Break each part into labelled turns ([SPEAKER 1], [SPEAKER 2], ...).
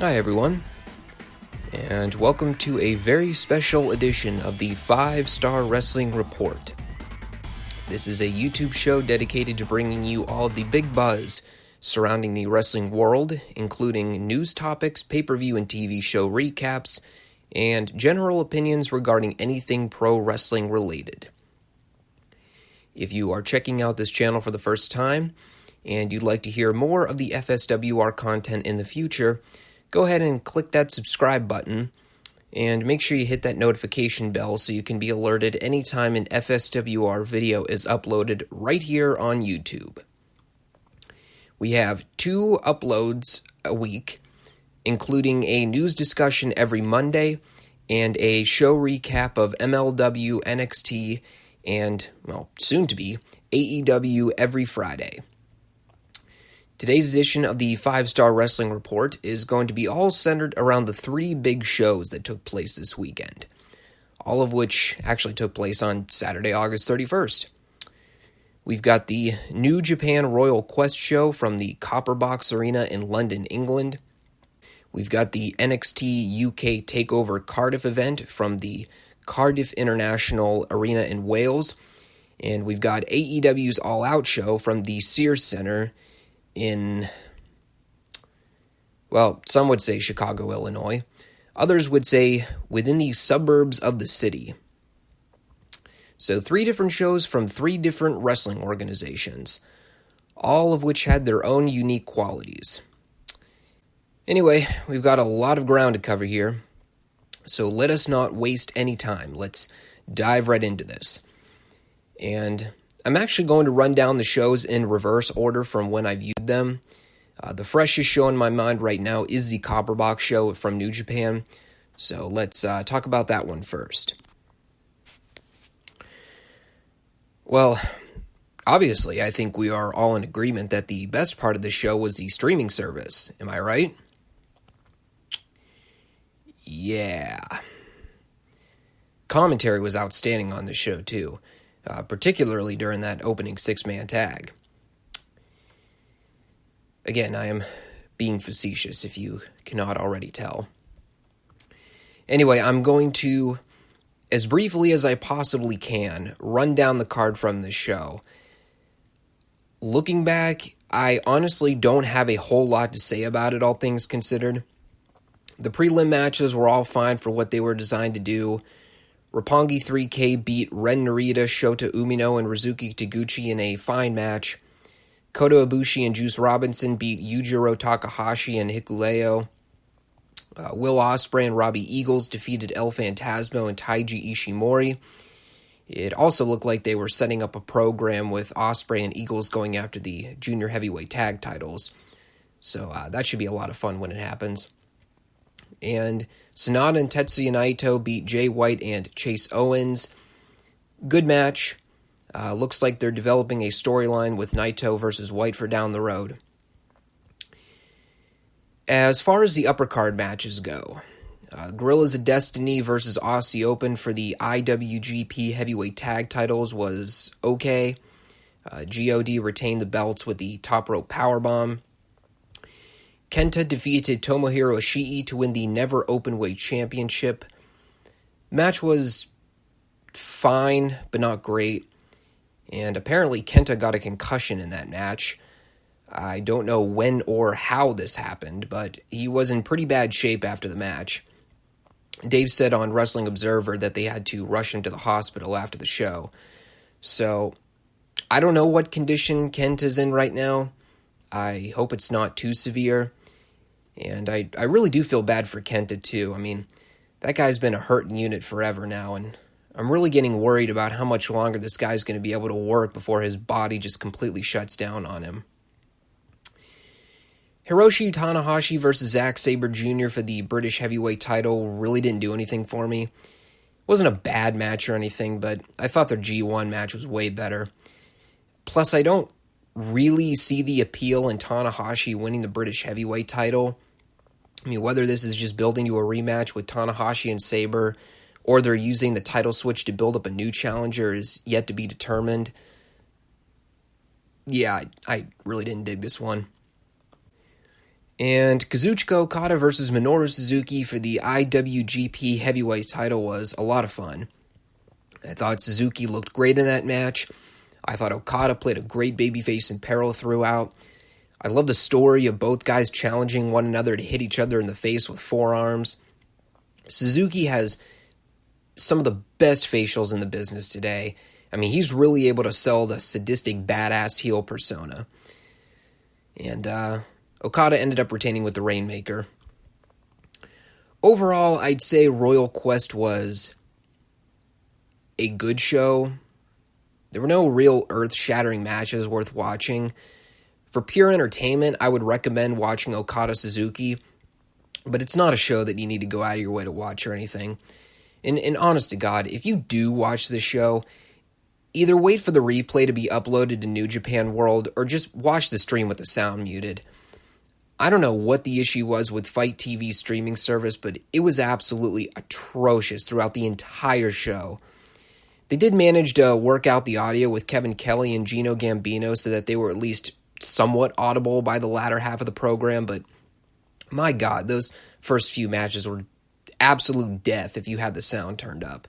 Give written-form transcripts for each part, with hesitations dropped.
[SPEAKER 1] Hi everyone, and welcome to a very special edition of the 5 Starr Wrestling Report. This is a YouTube show dedicated to bringing you all of the big buzz surrounding the wrestling world, including news topics, pay-per-view and TV show recaps, and general opinions regarding anything pro wrestling related. If you are checking out this channel for the first time, and you'd like to hear more of the FSWR content in the future, go ahead and click that subscribe button, and make sure you hit that notification bell so you can be alerted anytime an FSWR video is uploaded right here on YouTube. We have 2 uploads a week, including a news discussion every Monday, and a show recap of MLW, NXT, and, well, soon to be, AEW every Friday. Today's edition of the 5 Starr Wrestling Report is going to be all centered around the 3 big shows that took place this weekend, all of which actually took place on Saturday, August 31st. We've got the New Japan Royal Quest show from the Copperbox Arena in London, England. We've got the NXT UK Takeover Cardiff event from the Cardiff International Arena in Wales. And we've got AEW's All Out show from the Sears Centre in, well, some would say Chicago, Illinois. Others would say within the suburbs of the city. So 3 different shows from 3 different wrestling organizations, all of which had their own unique qualities. Anyway, we've got a lot of ground to cover here, so let us not waste any time. Let's dive right into this. And I'm actually going to run down the shows in reverse order from when I viewed them. The freshest show in my mind right now is the Copperbox show from New Japan, so let's talk about that one first. Well, obviously, I think we are all in agreement that the best part of the show was the streaming service. Am I right? Yeah. Commentary was outstanding on the show, too. Particularly during that opening 6-man tag. Again, I am being facetious if you cannot already tell. Anyway, I'm going to, as briefly as I possibly can, run down the card from this show. Looking back, I honestly don't have a whole lot to say about it, all things considered. The prelim matches were all fine for what they were designed to do. Roppongi 3K beat Ren Narita, Shota Umino, and Rizuki Taguchi in a fine match. Kota Ibushi and Juice Robinson beat Yujiro Takahashi and Hikuleo. Will Ospreay and Robbie Eagles defeated El Phantasmo and Taiji Ishimori. It also looked like they were setting up a program with Ospreay and Eagles going after the junior heavyweight tag titles. So that should be a lot of fun when it happens. And Sonata and Tetsuya Naito beat Jay White and Chase Owens. Good match. Looks like they're developing a storyline with Naito versus White for down the road. As far as the upper card matches go, Guerrillas of Destiny versus Aussie Open for the IWGP Heavyweight Tag titles was okay. GOD retained the belts with the top rope powerbomb. Kenta defeated Tomohiro Ishii to win the Never Openweight Championship. Match was fine, but not great. And apparently Kenta got a concussion in that match. I don't know when or how this happened, but he was in pretty bad shape after the match. Dave said on Wrestling Observer that they had to rush him to the hospital after the show. So, I don't know what condition Kenta's in right now. I hope it's not too severe. And I really do feel bad for Kenta, too. I mean, that guy's been a hurting unit forever now, and I'm really getting worried about how much longer this guy's going to be able to work before his body just completely shuts down on him. Hiroshi Tanahashi versus Zack Sabre Jr. for the British Heavyweight title really didn't do anything for me. It wasn't a bad match or anything, but I thought their G1 match was way better. Plus, I don't really see the appeal in Tanahashi winning the British Heavyweight title. I mean, whether this is just building to a rematch with Tanahashi and Sabre, or they're using the title switch to build up a new challenger is yet to be determined. Yeah, I really didn't dig this one. And Kazuchika Okada versus Minoru Suzuki for the IWGP Heavyweight title was a lot of fun. I thought Suzuki looked great in that match. I thought Okada played a great babyface in peril throughout. I love the story of both guys challenging one another to hit each other in the face with forearms. Suzuki has some of the best facials in the business today. I mean, he's really able to sell the sadistic badass heel persona. And Okada ended up retaining with the Rainmaker. Overall, I'd say Royal Quest was a good show. There were no real earth-shattering matches worth watching. For pure entertainment, I would recommend watching Okada Suzuki, but it's not a show that you need to go out of your way to watch or anything. And honest to God, if you do watch this show, either wait for the replay to be uploaded to New Japan World or just watch the stream with the sound muted. I don't know what the issue was with Fight TV's streaming service, but it was absolutely atrocious throughout the entire show. They did manage to work out the audio with Kevin Kelly and Gino Gambino so that they were at least somewhat audible by the latter half of the program, but my God, those first few matches were absolute death if you had the sound turned up.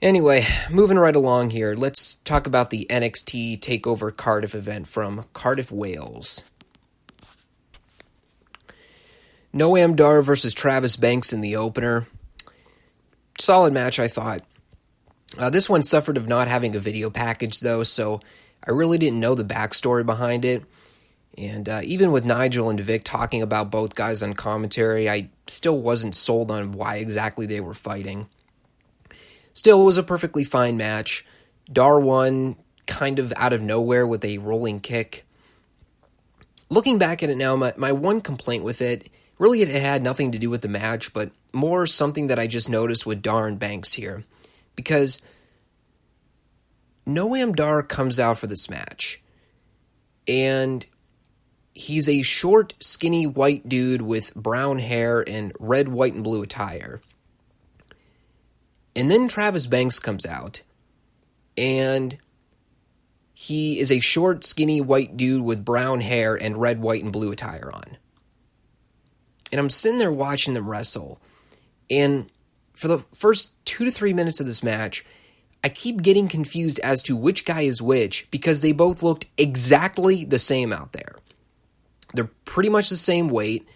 [SPEAKER 1] Anyway, moving right along here, let's talk about the NXT TakeOver Cardiff event from Cardiff, Wales. Noam Dar versus Travis Banks in the opener. Solid match, I thought. This one suffered of not having a video package, though, so I really didn't know the backstory behind it. And even with Nigel and Vic talking about both guys on commentary, I still wasn't sold on why exactly they were fighting. Still, it was a perfectly fine match. Dar won kind of out of nowhere with a rolling kick. Looking back at it now, my one complaint with it, really it had nothing to do with the match, but more something that I just noticed with Dar and Banks here. Because Noam Dar comes out for this match, and he's a short, skinny white dude with brown hair and red, white, and blue attire. And then Travis Banks comes out, and he is a short, skinny white dude with brown hair and red, white, and blue attire on. And I'm sitting there watching them wrestle, and for the first 2 to 3 minutes of this match, I keep getting confused as to which guy is which because they both looked exactly the same out there. They're pretty much the same weight,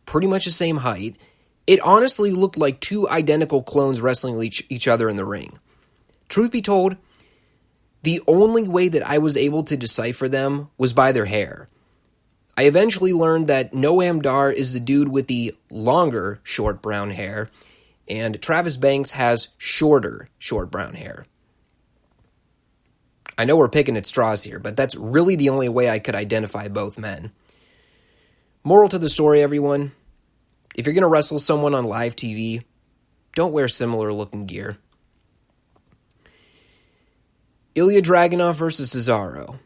[SPEAKER 1] pretty much the same height. It honestly looked like two identical clones wrestling each other in the ring. Truth be told, the only way that I was able to decipher them was by their hair. I eventually learned that Noam Dar is the dude with the longer, short brown hair, and Travis Banks has shorter, short brown hair. I know we're picking at straws here, but that's really the only way I could identify both men. Moral to the story, everyone. If you're going to wrestle someone on live TV, don't wear similar looking gear. Ilya Dragunov versus Cesaro.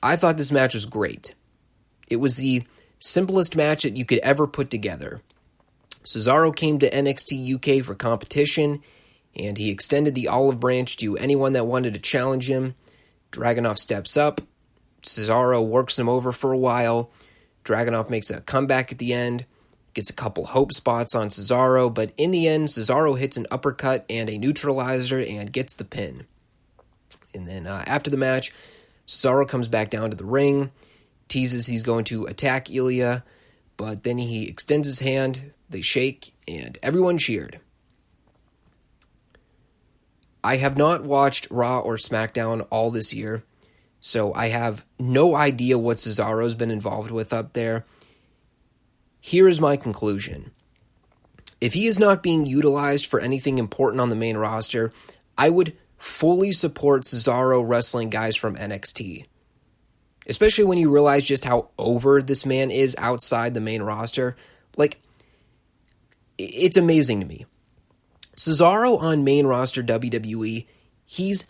[SPEAKER 1] I thought this match was great. It was the simplest match that you could ever put together. Cesaro came to NXT UK for competition, and he extended the olive branch to anyone that wanted to challenge him. Dragunov steps up. Cesaro works him over for a while. Dragunov makes a comeback at the end. Gets a couple hope spots on Cesaro, but in the end, Cesaro hits an uppercut and a neutralizer and gets the pin. And then after the match, Cesaro comes back down to the ring, teases he's going to attack Ilya, but then he extends his hand, they shake, and everyone cheered. I have not watched Raw or SmackDown all this year, so I have no idea what Cesaro's been involved with up there. Here is my conclusion. If he is not being utilized for anything important on the main roster, I would fully support Cesaro wrestling guys from NXT. Especially when you realize just how over this man is outside the main roster. Like, it's amazing to me. Cesaro on main roster WWE, he's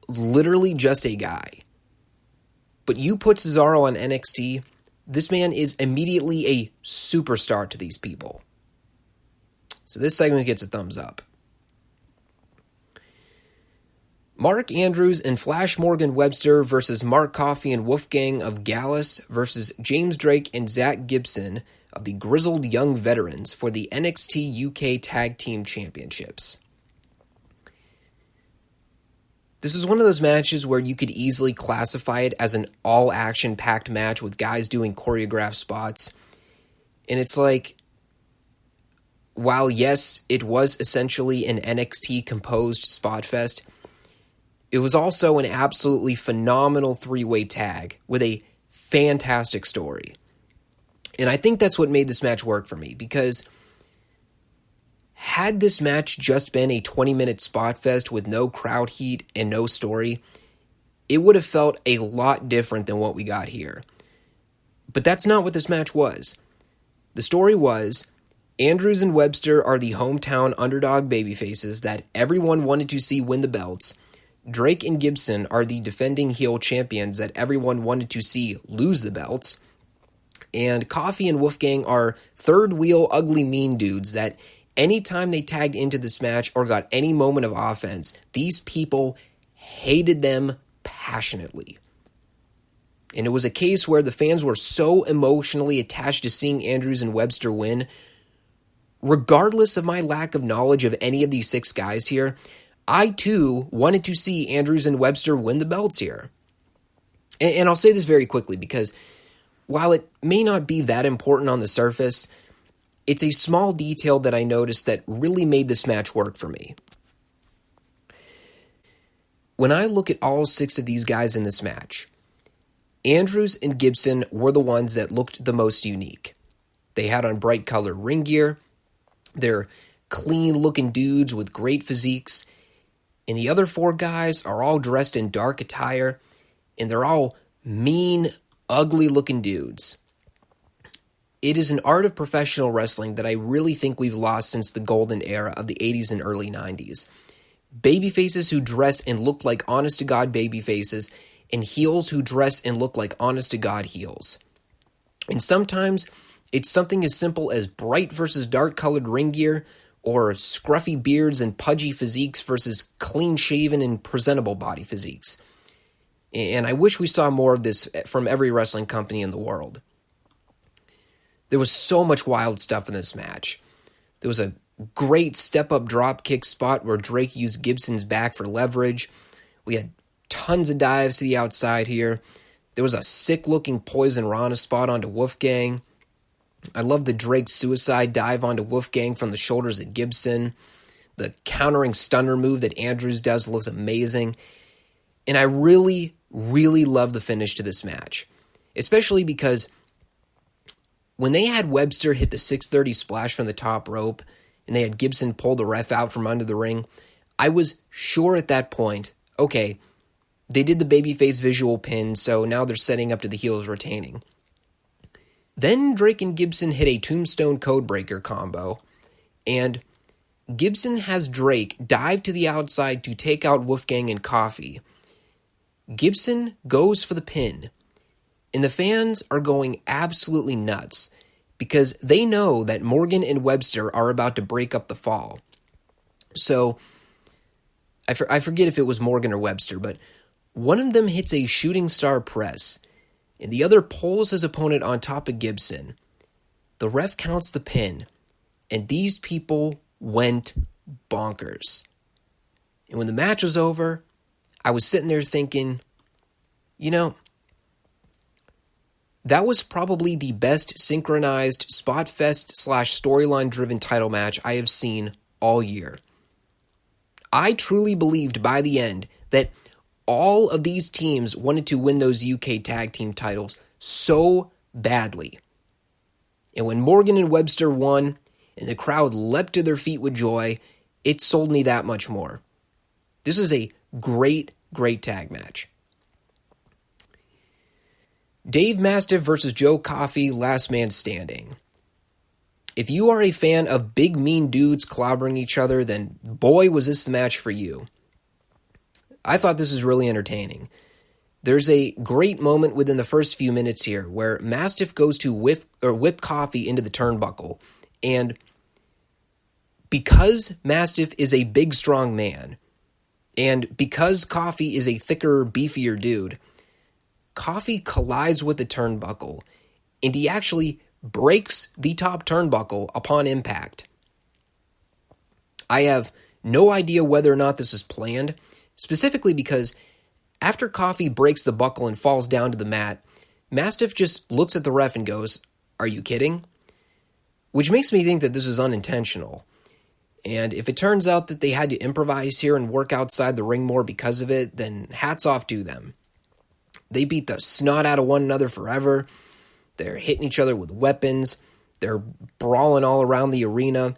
[SPEAKER 1] literally just a guy. But you put Cesaro on NXT, this man is immediately a superstar to these people. So this segment gets a thumbs up. Mark Andrews and Flash Morgan Webster versus Mark Coffey and Wolfgang of Gallus versus James Drake and Zach Gibson of the Grizzled Young Veterans for the NXT UK Tag Team Championships. This is one of those matches where you could easily classify it as an all-action packed match with guys doing choreographed spots. And it's like, while yes, it was essentially an NXT composed spot fest, it was also an absolutely phenomenal three-way tag with a fantastic story. And I think that's what made this match work for me, because had this match just been a 20-minute spot fest with no crowd heat and no story, it would have felt a lot different than what we got here. But that's not what this match was. The story was, Andrews and Webster are the hometown underdog babyfaces that everyone wanted to see win the belts. Drake and Gibson are the defending heel champions that everyone wanted to see lose the belts. And Coffey and Wolfgang are third-wheel ugly mean dudes that anytime they tagged into this match or got any moment of offense, these people hated them passionately. And it was a case where the fans were so emotionally attached to seeing Andrews and Webster win, regardless of my lack of knowledge of any of these six guys here, I too wanted to see Andrews and Webster win the belts here. And I'll say this very quickly, because while it may not be that important on the surface, it's a small detail that I noticed that really made this match work for me. When I look at all six of these guys in this match, Andrews and Gibson were the ones that looked the most unique. They had on bright colored ring gear, they're clean-looking dudes with great physiques, and the other four guys are all dressed in dark attire, and they're all mean, ugly-looking dudes. It is an art of professional wrestling that I really think we've lost since the golden era of the 80s and early 90s. Babyfaces who dress and look like honest-to-God babyfaces, and heels who dress and look like honest-to-God heels. And sometimes it's something as simple as bright versus dark-colored ring gear, or scruffy beards and pudgy physiques versus clean-shaven and presentable body physiques. And I wish we saw more of this from every wrestling company in the world. There was so much wild stuff in this match. There was a great step-up drop kick spot where Drake used Gibson's back for leverage. We had tons of dives to the outside here. There was a sick-looking Poison Rana spot onto Wolfgang. I love the Drake suicide dive onto Wolfgang from the shoulders of Gibson. The countering stunner move that Andrews does looks amazing. And I really, really love the finish to this match. Especially because when they had Webster hit the 630 splash from the top rope, and they had Gibson pull the ref out from under the ring, I was sure at that point, okay, they did the babyface visual pin, so now they're setting up to the heels retaining. Then Drake and Gibson hit a Tombstone Codebreaker combo, and Gibson has Drake dive to the outside to take out Wolfgang and Coffey. Gibson goes for the pin, and the fans are going absolutely nuts because they know that Morgan and Webster are about to break up the fall. So, I forget if it was Morgan or Webster, but one of them hits a shooting star press, and the other pulls his opponent on top of Gibson. The ref counts the pin, and these people went bonkers. And when the match was over, I was sitting there thinking, that was probably the best synchronized spot fest / storyline driven title match I have seen all year. I truly believed by the end that all of these teams wanted to win those UK tag team titles so badly. And when Morgan and Webster won and the crowd leapt to their feet with joy, it sold me that much more. This is a great, great tag match. Dave Mastiff versus Joe Coffey, last man standing. If you are a fan of big mean dudes clobbering each other, then boy was this the match for you. I thought this was really entertaining. There's a great moment within the first few minutes here where Mastiff goes to whip Coffey into the turnbuckle, and because Mastiff is a big, strong man, And because Coffee is a thicker, beefier dude, Coffee collides with the turnbuckle, and he actually breaks the top turnbuckle upon impact. I have no idea whether or not this is planned, specifically because after Coffee breaks the buckle and falls down to the mat, Mastiff just looks at the ref and goes, "Are you kidding?" Which makes me think that this is unintentional. And if it turns out that they had to improvise here and work outside the ring more because of it, then hats off to them. They beat the snot out of one another forever. They're hitting each other with weapons. They're brawling all around the arena.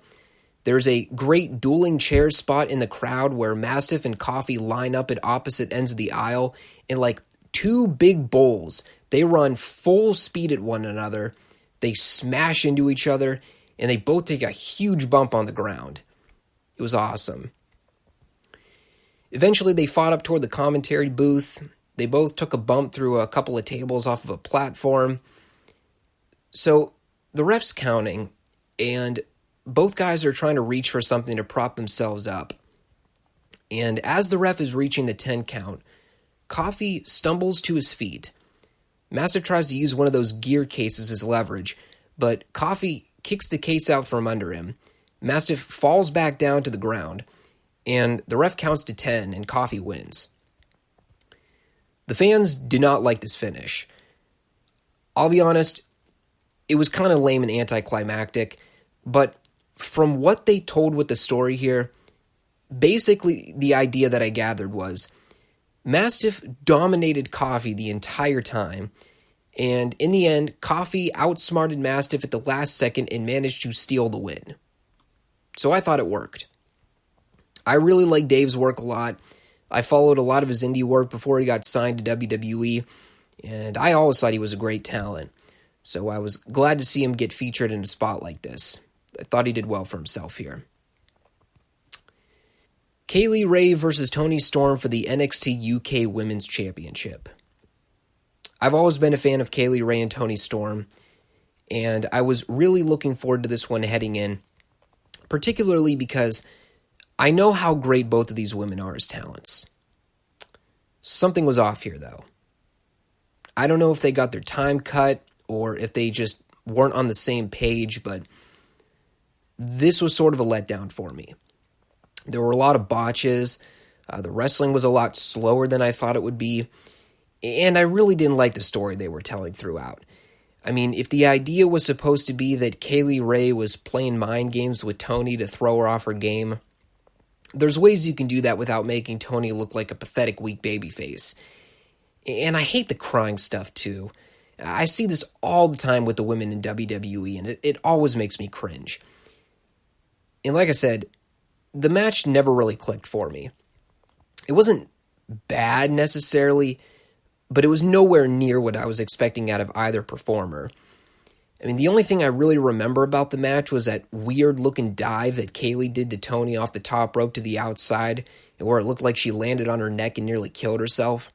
[SPEAKER 1] There's a great dueling chair spot in the crowd where Mastiff and Coffee line up at opposite ends of the aisle, and like two big bulls, they run full speed at one another. They smash into each other, and they both take a huge bump on the ground. It was awesome. Eventually, they fought up toward the commentary booth. They both took a bump through a couple of tables off of a platform. So the ref's counting, and both guys are trying to reach for something to prop themselves up. And as the ref is reaching the 10 count, Coffee stumbles to his feet. Mastiff tries to use one of those gear cases as leverage, but Coffee kicks the case out from under him. Mastiff falls back down to the ground, and the ref counts to 10, and Coffee wins. The fans did not like this finish. I'll be honest, it was kind of lame and anticlimactic, but from what they told with the story here, basically the idea that I gathered was Mastiff dominated Coffee the entire time, and in the end, Coffee outsmarted Mastiff at the last second and managed to steal the win. So I thought it worked. I really like Dave's work a lot. I followed a lot of his indie work before he got signed to WWE, and I always thought he was a great talent. So I was glad to see him get featured in a spot like this. I thought he did well for himself here. Kaylee Ray versus Toni Storm for the NXT UK Women's Championship. I've always been a fan of Kaylee Ray and Toni Storm, and I was really looking forward to this one heading in, particularly because I know how great both of these women are as talents. Something was off here, though. I don't know if they got their time cut or if they just weren't on the same page, but this was sort of a letdown for me. There were a lot of botches. The wrestling was a lot slower than I thought it would be, and I really didn't like the story they were telling throughout. I mean, if the idea was supposed to be that Kaylee Ray was playing mind games with Toni to throw her off her game, there's ways you can do that without making Toni look like a pathetic, weak babyface. And I hate the crying stuff, too. I see this all the time with the women in WWE, and it always makes me cringe. And like I said, the match never really clicked for me. It wasn't bad necessarily, but it was nowhere near what I was expecting out of either performer. I mean, the only thing I really remember about the match was that weird-looking dive that Kaylee did to Toni off the top rope to the outside, where it looked like she landed on her neck and nearly killed herself.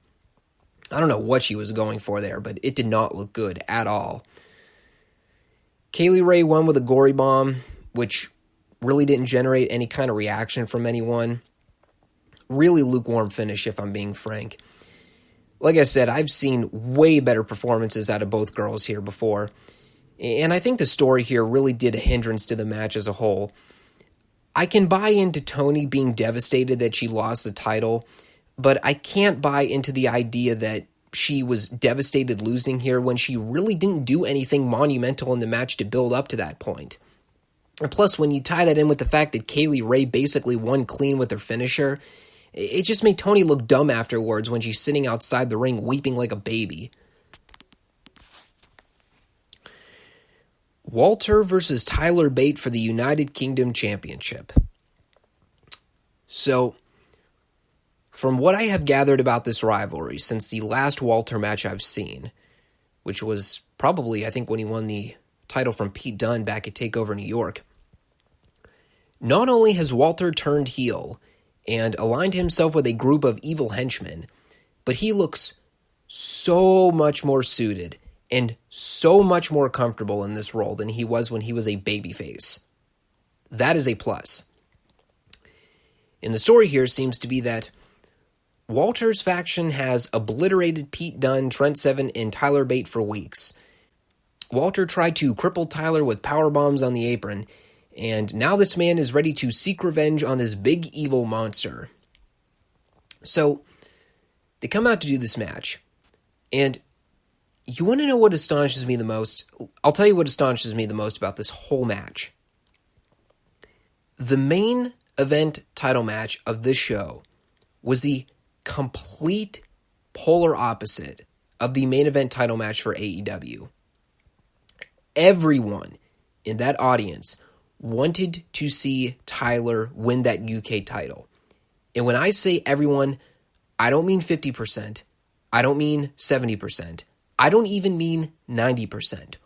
[SPEAKER 1] I don't know what she was going for there, but it did not look good at all. Kaylee Ray won with a gory bomb, which really didn't generate any kind of reaction from anyone. Really lukewarm finish, if I'm being frank. Like I said, I've seen way better performances out of both girls here before, and I think the story here really did a hindrance to the match as a whole. I can buy into Toni being devastated that she lost the title, but I can't buy into the idea that she was devastated losing here when she really didn't do anything monumental in the match to build up to that point. And plus, when you tie that in with the fact that Kaylee Ray basically won clean with her finisher, it just made Toni look dumb afterwards when she's sitting outside the ring weeping like a baby. Walter versus Tyler Bate for the United Kingdom Championship. So, from what I have gathered about this rivalry since the last Walter match I've seen, which was probably, I think, when he won the title from Pete Dunne back at TakeOver New York, not only has Walter turned heel and aligned himself with a group of evil henchmen, but he looks so much more suited and so much more comfortable in this role than he was when he was a babyface. That is a plus. And the story here seems to be that Walter's faction has obliterated Pete Dunne, Trent Seven, and Tyler Bate for weeks. Walter tried to cripple Tyler with power bombs on the apron, and now this man is ready to seek revenge on this big evil monster. So, they come out to do this match, and you want to know what astonishes me the most? I'll tell you what astonishes me the most about this whole match. The main event title match of this show was the complete polar opposite of the main event title match for AEW. Everyone in that audience wanted to see Tyler win that UK title. And when I say everyone, I don't mean 50%. I don't mean 70%. I don't even mean 90%.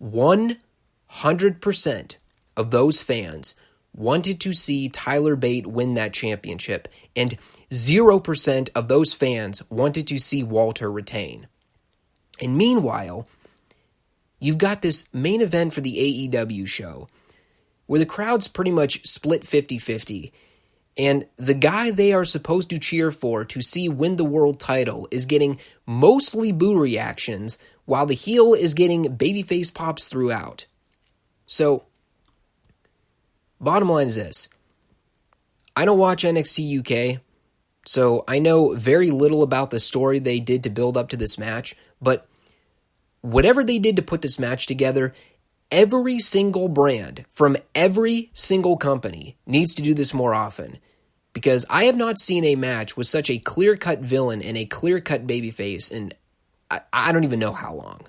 [SPEAKER 1] 100% of those fans wanted to see Tyler Bate win that championship, and 0% of those fans wanted to see Walter retain. And meanwhile, you've got this main event for the AEW show where the crowd's pretty much split 50-50, and the guy they are supposed to cheer for to see win the world title is getting mostly boo reactions while the heel is getting babyface pops throughout. So, bottom line is this. I don't watch NXT UK, so I know very little about the story they did to build up to this match, but whatever they did to put this match together, every single brand from every single company needs to do this more often, because I have not seen a match with such a clear-cut villain and a clear-cut babyface in I don't even know how long.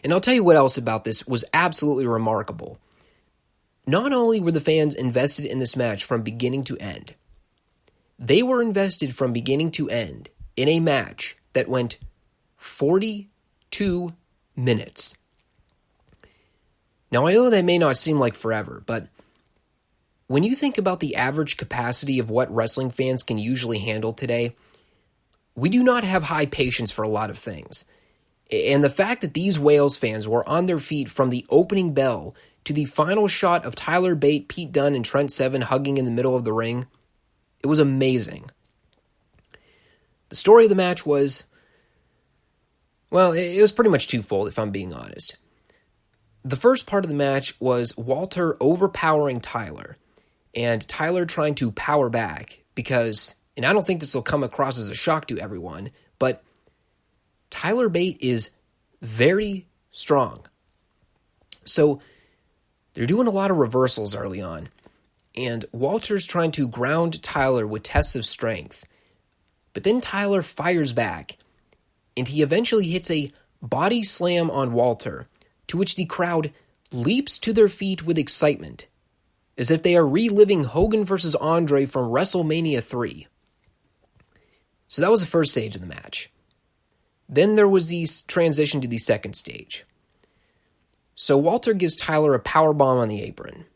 [SPEAKER 1] And I'll tell you what else about this was absolutely remarkable. Not only were the fans invested in this match from beginning to end, they were invested from beginning to end in a match that went 42 minutes. Now, I know that may not seem like forever, but when you think about the average capacity of what wrestling fans can usually handle today, we do not have high patience for a lot of things. And the fact that these Wales fans were on their feet from the opening bell to the final shot of Tyler Bate, Pete Dunne, and Trent Seven hugging in the middle of the ring, it was amazing. The story of the match was, well, it was pretty much twofold, if I'm being honest. The first part of the match was Walter overpowering Tyler, and Tyler trying to power back because, and I don't think this will come across as a shock to everyone, but Tyler Bate is very strong. So they're doing a lot of reversals early on, and Walter's trying to ground Tyler with tests of strength. But then Tyler fires back, and he eventually hits a body slam on Walter, to which the crowd leaps to their feet with excitement, as if they are reliving Hogan versus Andre from WrestleMania 3. So that was the first stage of the match. Then there was the transition to the second stage. So Walter gives Tyler a powerbomb on the apron.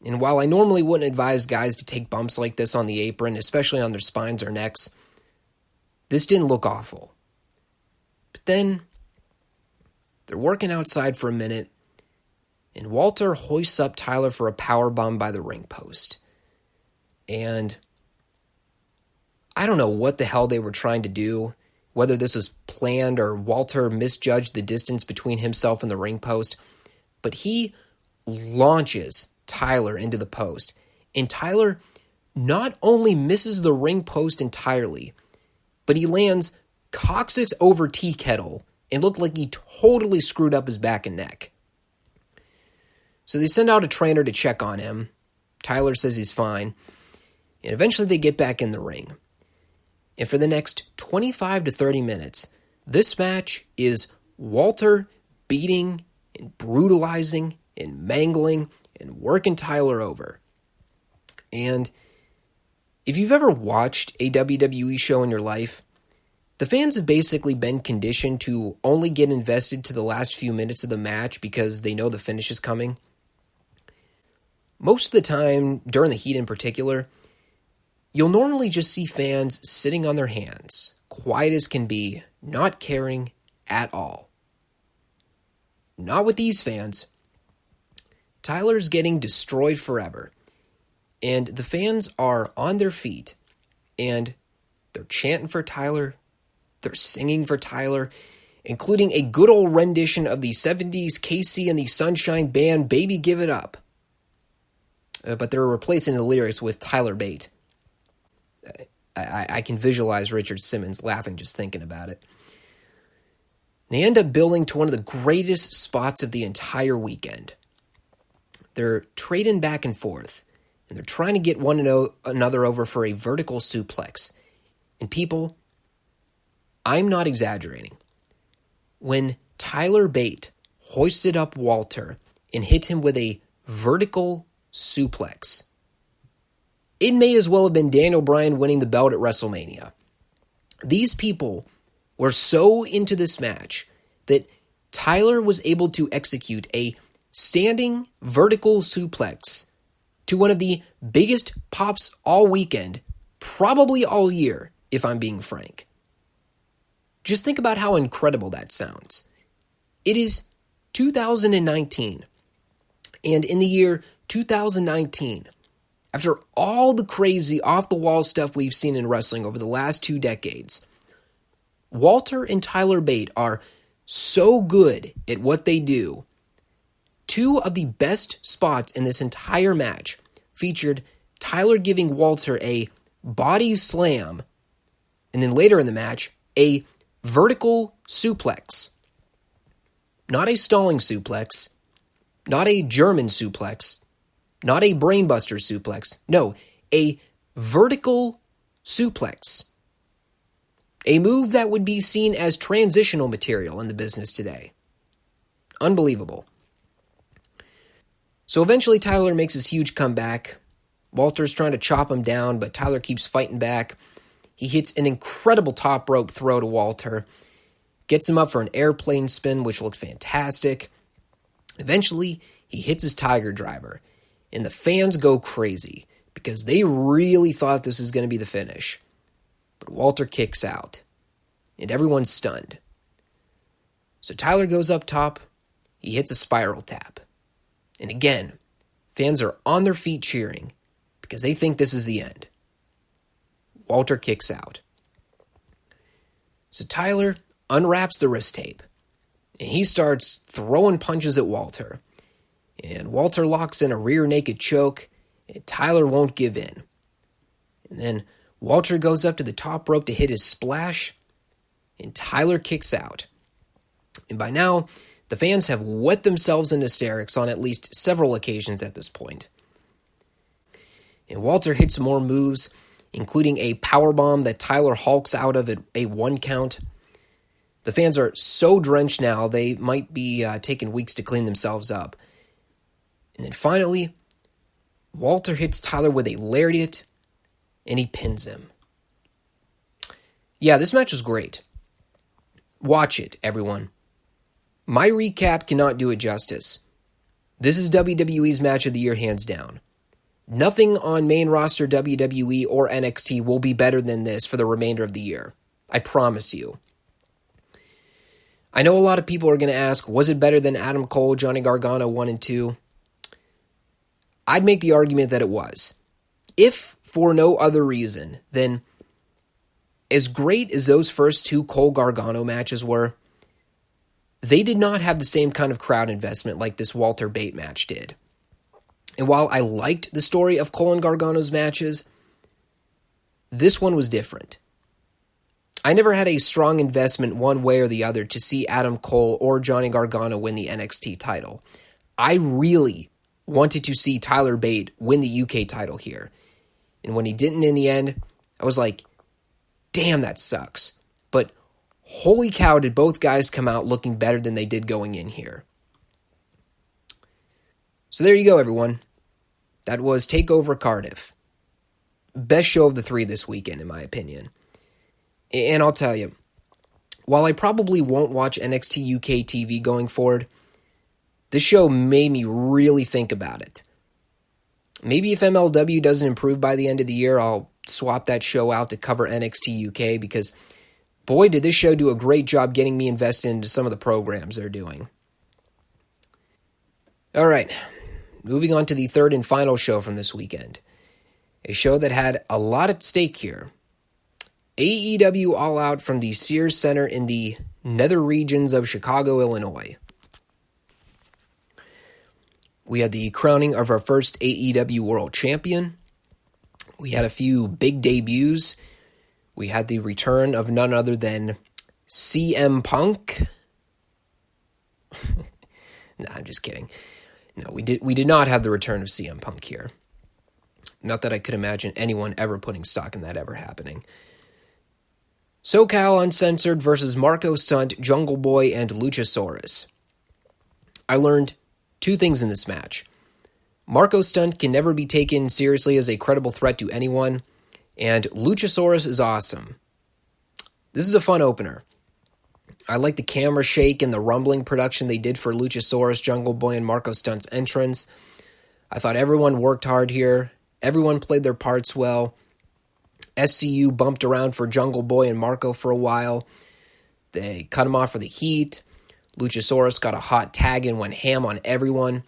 [SPEAKER 1] And while I normally wouldn't advise guys to take bumps like this on the apron, especially on their spines or necks, this didn't look awful. But then they're working outside for a minute, and Walter hoists up Tyler for a powerbomb by the ring post. And I don't know what the hell they were trying to do, whether this was planned or Walter misjudged the distance between himself and the ring post, but he launches Tyler into the post, and Tyler not only misses the ring post entirely, but he lands coccyx over tea kettle and looked like he totally screwed up his back and neck. So they send out a trainer to check on him. Tyler says he's fine, and eventually they get back in the ring. And for the next 25 to 30 minutes, this match is Walter beating and brutalizing and mangling and working Tyler over. And if you've ever watched a WWE show in your life, the fans have basically been conditioned to only get invested to the last few minutes of the match because they know the finish is coming. Most of the time, during the heat in particular, you'll normally just see fans sitting on their hands, quiet as can be, not caring at all. Not with these fans. Tyler's getting destroyed forever, and the fans are on their feet, and They're chanting for Tyler. They're singing for Tyler, including a good old rendition of the 70s Casey and the Sunshine Band, Baby Give It Up. But they're replacing the lyrics with Tyler Bate. I can visualize Richard Simmons laughing just thinking about it. They end up building to one of the greatest spots of the entire weekend. They're trading back and forth, and they're trying to get one another over for a vertical suplex. And people, I'm not exaggerating. When Tyler Bate hoisted up Walter and hit him with a vertical suplex, it may as well have been Daniel Bryan winning the belt at WrestleMania. These people were so into this match that Tyler was able to execute a standing vertical suplex to one of the biggest pops all weekend, probably all year, if I'm being frank. Just think about how incredible that sounds. It is 2019, and in the year 2019, after all the crazy off-the-wall stuff we've seen in wrestling over the last 2 decades, Walter and Tyler Bate are so good at what they do. 2 of the best spots in this entire match featured Tyler giving Walter a body slam, and then later in the match, a vertical suplex. Not a stalling suplex, not a German suplex, not a brainbuster suplex. No, a vertical suplex. A move that would be seen as transitional material in the business today. Unbelievable. So eventually Tyler makes his huge comeback. Walter's trying to chop him down, but Tyler keeps fighting back. He hits an incredible top rope throw to Walter. Gets him up for an airplane spin, which looked fantastic. Eventually, he hits his Tiger Driver. And the fans go crazy because they really thought this was going to be the finish. But Walter kicks out. And everyone's stunned. So Tyler goes up top. He hits a spiral tap. And again, fans are on their feet cheering because they think this is the end. Walter kicks out. So Tyler unwraps the wrist tape. And he starts throwing punches at Walter. And Walter locks in a rear naked choke. And Tyler won't give in. And then Walter goes up to the top rope to hit his splash. And Tyler kicks out. And by now, the fans have wet themselves in hysterics on at least several occasions at this point. And Walter hits more moves, including a powerbomb that Tyler hulks out of at a 1 count. The fans are so drenched now, they might be taking weeks to clean themselves up. And then finally, Walter hits Tyler with a lariat, and he pins him. Yeah, this match was great. Watch it, everyone. My recap cannot do it justice. This is WWE's match of the year, hands down. Nothing on main roster WWE or NXT will be better than this for the remainder of the year. I promise you. I know a lot of people are going to ask, was it better than Adam Cole, Johnny Gargano 1 and 2? I'd make the argument that it was. If for no other reason than as great as those first 2 Cole Gargano matches were, they did not have the same kind of crowd investment like this Walter Bate match did. And while I liked the story of Cole and Gargano's matches, this one was different. I never had a strong investment one way or the other to see Adam Cole or Johnny Gargano win the NXT title. I really wanted to see Tyler Bate win the UK title here. And when he didn't in the end, I was like, damn, that sucks. But holy cow, did both guys come out looking better than they did going in here. So there you go, everyone. That was TakeOver Cardiff. Best show of the 3 this weekend, in my opinion. And I'll tell you, while I probably won't watch NXT UK TV going forward, this show made me really think about it. Maybe if MLW doesn't improve by the end of the year, I'll swap that show out to cover NXT UK because, boy, did this show do a great job getting me invested into some of the programs they're doing. All right, moving on to the 3rd and final show from this weekend. A show that had a lot at stake here. AEW All Out from the Sears Centre in the nether regions of Chicago, Illinois. We had the crowning of our first AEW World Champion. We had a few big debuts. We had the return of none other than CM Punk. No, I'm just kidding. No, we did not have the return of CM Punk here. Not that I could imagine anyone ever putting stock in that ever happening. SoCal Uncensored versus Marco Stunt, Jungle Boy, and Luchasaurus. I learned two things in this match. Marco Stunt can never be taken seriously as a credible threat to anyone, and Luchasaurus is awesome. This is a fun opener. I like the camera shake and the rumbling production they did for Luchasaurus, Jungle Boy, and Marco Stunt's entrance. I thought everyone worked hard here. Everyone played their parts well. SCU bumped around for Jungle Boy and Marco for a while. They cut him off for the heat. Luchasaurus got a hot tag and went ham on everyone.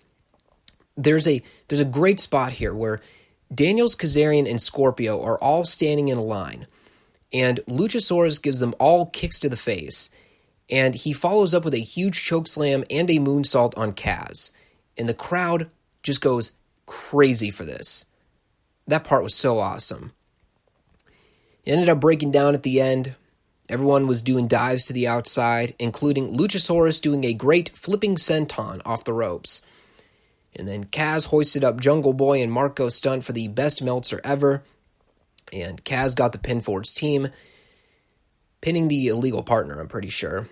[SPEAKER 1] There's a great spot here where Daniels, Kazarian, and Scorpio are all standing in a line, and Luchasaurus gives them all kicks to the face, and he follows up with a huge chokeslam and a moonsault on Kaz, and the crowd just goes crazy for this. That part was so awesome. It ended up breaking down at the end. Everyone was doing dives to the outside, including Luchasaurus doing a great flipping senton off the ropes. And then Kaz hoisted up Jungle Boy and Marco Stunt for the best Meltzer ever. And Kaz got the pin for his team, pinning the illegal partner, I'm pretty sure.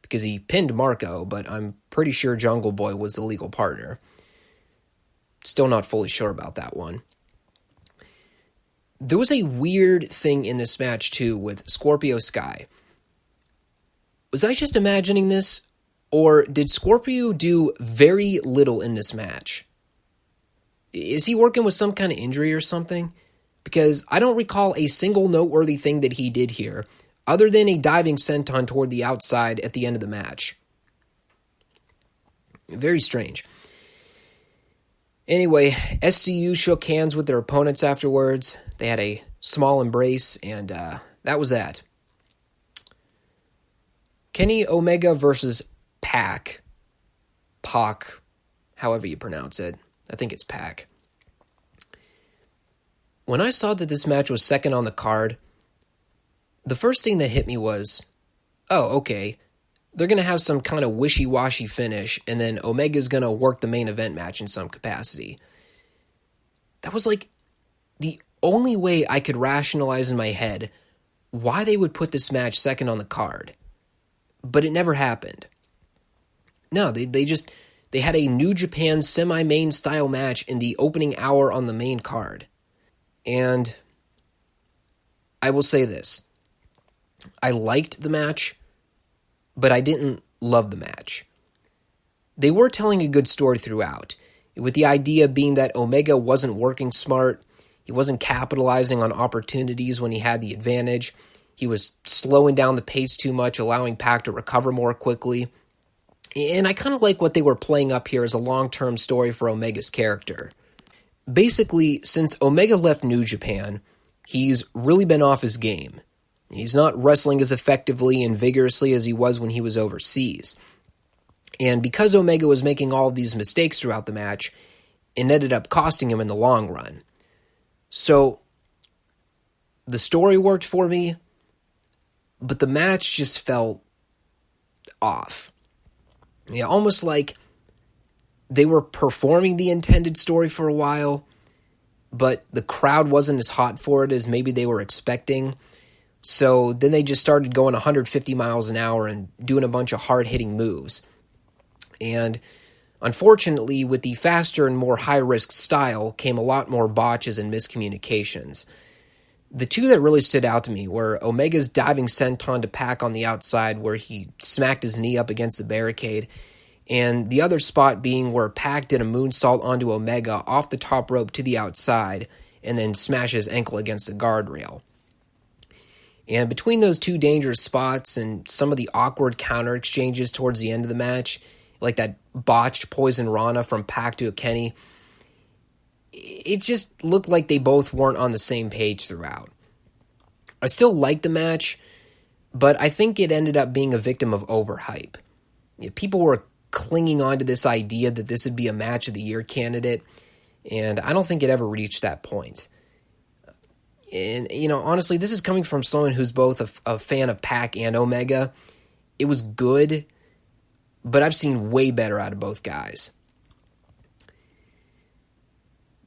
[SPEAKER 1] Because he pinned Marco, but I'm pretty sure Jungle Boy was the legal partner. Still not fully sure about that one. There was a weird thing in this match, too, with Scorpio Sky. Was I just imagining this? Or did Scorpio do very little in this match? Is he working with some kind of injury or something? Because I don't recall a single noteworthy thing that he did here, other than a diving senton toward the outside at the end of the match. Very strange. Anyway, SCU shook hands with their opponents afterwards. They had a small embrace, and that was that. Kenny Omega versus Pac, however you pronounce it. I think it's Pac. When I saw that this match was second on the card, the first thing that hit me was, oh, okay, they're going to have some kind of wishy-washy finish, and then Omega's going to work the main event match in some capacity. That was like the only way I could rationalize in my head why they would put this match second on the card. But it never happened. No, they had a New Japan semi-main style match in the opening hour on the main card. And I will say this. I liked the match, but I didn't love the match. They were telling a good story throughout, with the idea being that Omega wasn't working smart, he wasn't capitalizing on opportunities when he had the advantage, he was slowing down the pace too much, allowing Pac to recover more quickly. And I kind of like what they were playing up here as a long-term story for Omega's character. Basically, since Omega left New Japan, he's really been off his game. He's not wrestling as effectively and vigorously as he was when he was overseas. And because Omega was making all of these mistakes throughout the match, it ended up costing him in the long run. So, the story worked for me, but the match just felt off. Yeah, almost like they were performing the intended story for a while, but the crowd wasn't as hot for it as maybe they were expecting. So then they just started going 150 miles an hour and doing a bunch of hard-hitting moves. And unfortunately, with the faster and more high-risk style came a lot more botches and miscommunications. The two that really stood out to me were Omega's diving senton to Pac on the outside where he smacked his knee up against the barricade, and the other spot being where Pac did a moonsault onto Omega off the top rope to the outside and then smashed his ankle against the guardrail. And between those two dangerous spots and some of the awkward counter exchanges towards the end of the match, like that botched Poison Rana from Pac to Kenny, it just looked like they both weren't on the same page throughout. I still like the match, but I think it ended up being a victim of overhype. People were clinging on to this idea that this would be a match of the year candidate, and I don't think it ever reached that point. And, honestly, this is coming from someone who's both a fan of Pac and Omega. It was good, but I've seen way better out of both guys.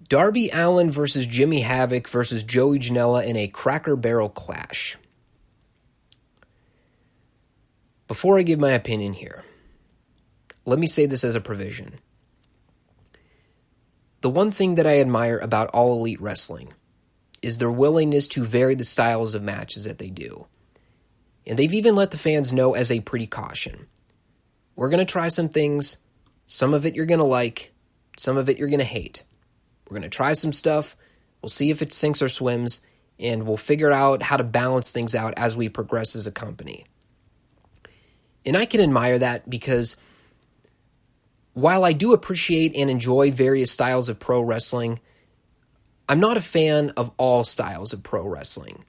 [SPEAKER 1] Darby Allin versus Jimmy Havoc versus Joey Janela in a Cracker Barrel clash. Before I give my opinion here, let me say this as a provision. The one thing that I admire about All Elite Wrestling is their willingness to vary the styles of matches that they do. And they've even let the fans know as a precaution. We're going to try some things. Some of it you're going to like. Some of it you're going to hate. We're going to try some stuff. We'll see if it sinks or swims. And we'll figure out how to balance things out as we progress as a company. And I can admire that because while I do appreciate and enjoy various styles of pro wrestling, I'm not a fan of all styles of pro wrestling.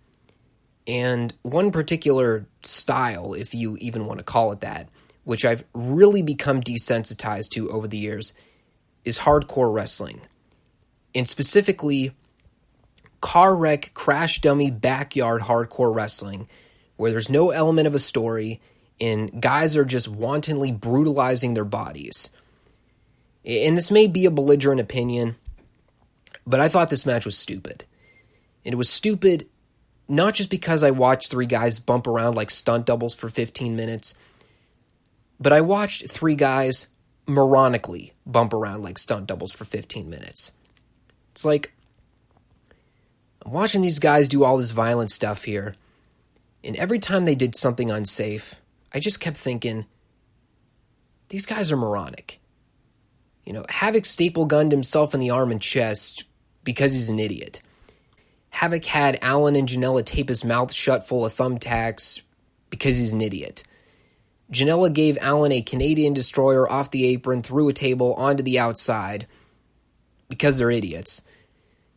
[SPEAKER 1] And one particular style, if you even want to call it that, which I've really become desensitized to over the years, is hardcore wrestling. And specifically, car wreck, crash dummy, backyard hardcore wrestling, where there's no element of a story, and guys are just wantonly brutalizing their bodies. And this may be a belligerent opinion, but I thought this match was stupid. And it was stupid not just because I watched three guys bump around like stunt doubles for 15 minutes, but I watched three guys moronically bump around like stunt doubles for 15 minutes. It's like, I'm watching these guys do all this violent stuff here, and every time they did something unsafe, I just kept thinking, these guys are moronic. Havoc staple gunned himself in the arm and chest because he's an idiot. Havoc had Allin and Janela tape his mouth shut full of thumbtacks because he's an idiot. Janela gave Allin a Canadian destroyer off the apron through a table onto the outside because they're idiots.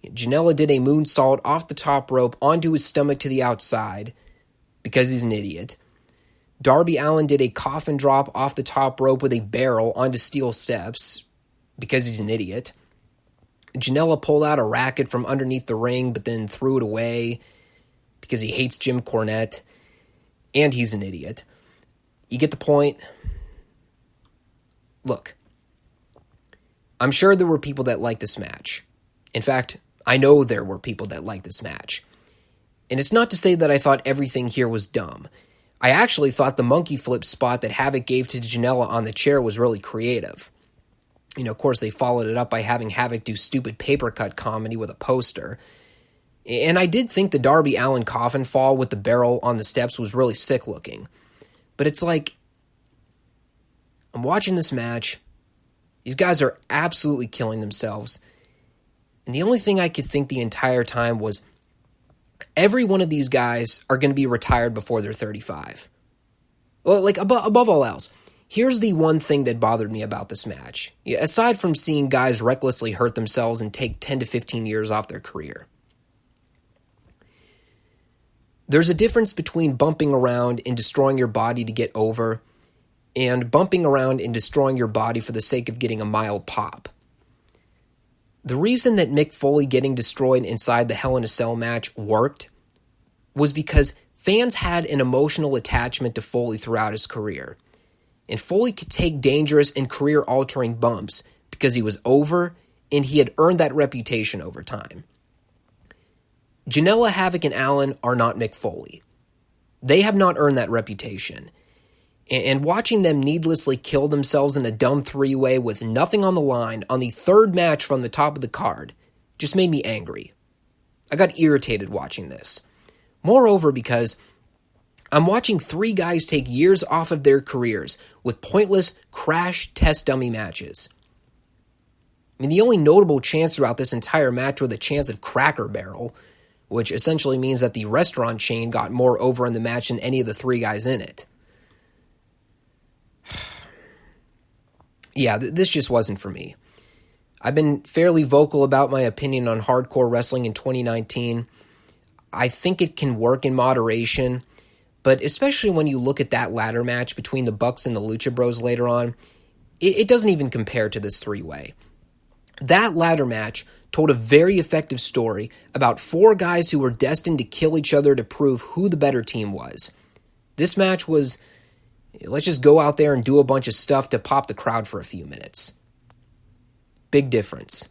[SPEAKER 1] Janela did a moonsault off the top rope onto his stomach to the outside because he's an idiot. Darby Allin did a coffin drop off the top rope with a barrel onto steel steps because he's an idiot. Janela pulled out a racket from underneath the ring but then threw it away because he hates Jim Cornette, and he's an idiot. You get the point? Look, I'm sure there were people that liked this match. In fact, I know there were people that liked this match. And it's not to say that I thought everything here was dumb. I actually thought the monkey flip spot that Havoc gave to Janela on the chair was really creative. Of course, they followed it up by having Havoc do stupid paper cut comedy with a poster. And I did think the Darby Allin coffin fall with the barrel on the steps was really sick looking. But it's like, I'm watching this match. These guys are absolutely killing themselves. And the only thing I could think the entire time was, every one of these guys are going to be retired before they're 35. Well, like, above all else, here's the one thing that bothered me about this match. Aside from seeing guys recklessly hurt themselves and take 10 to 15 years off their career. There's a difference between bumping around and destroying your body to get over and bumping around and destroying your body for the sake of getting a mild pop. The reason that Mick Foley getting destroyed inside the Hell in a Cell match worked was because fans had an emotional attachment to Foley throughout his career. And Foley could take dangerous and career-altering bumps because he was over and he had earned that reputation over time. Janela, Havoc, and Allin are not Mick Foley. They have not earned that reputation. And watching them needlessly kill themselves in a dumb three-way with nothing on the line on the third match from the top of the card just made me angry. I got irritated watching this. Moreover, because I'm watching three guys take years off of their careers with pointless crash test dummy matches. I mean, the only notable chance throughout this entire match were the chance of Cracker Barrel, which essentially means that the restaurant chain got more over in the match than any of the three guys in it. Yeah, this just wasn't for me. I've been fairly vocal about my opinion on hardcore wrestling in 2019. I think it can work in moderation, but especially when you look at that ladder match between the Bucks and the Lucha Bros later on, it doesn't even compare to this three-way. That ladder match told a very effective story about four guys who were destined to kill each other to prove who the better team was. This match was, let's just go out there and do a bunch of stuff to pop the crowd for a few minutes. Big difference.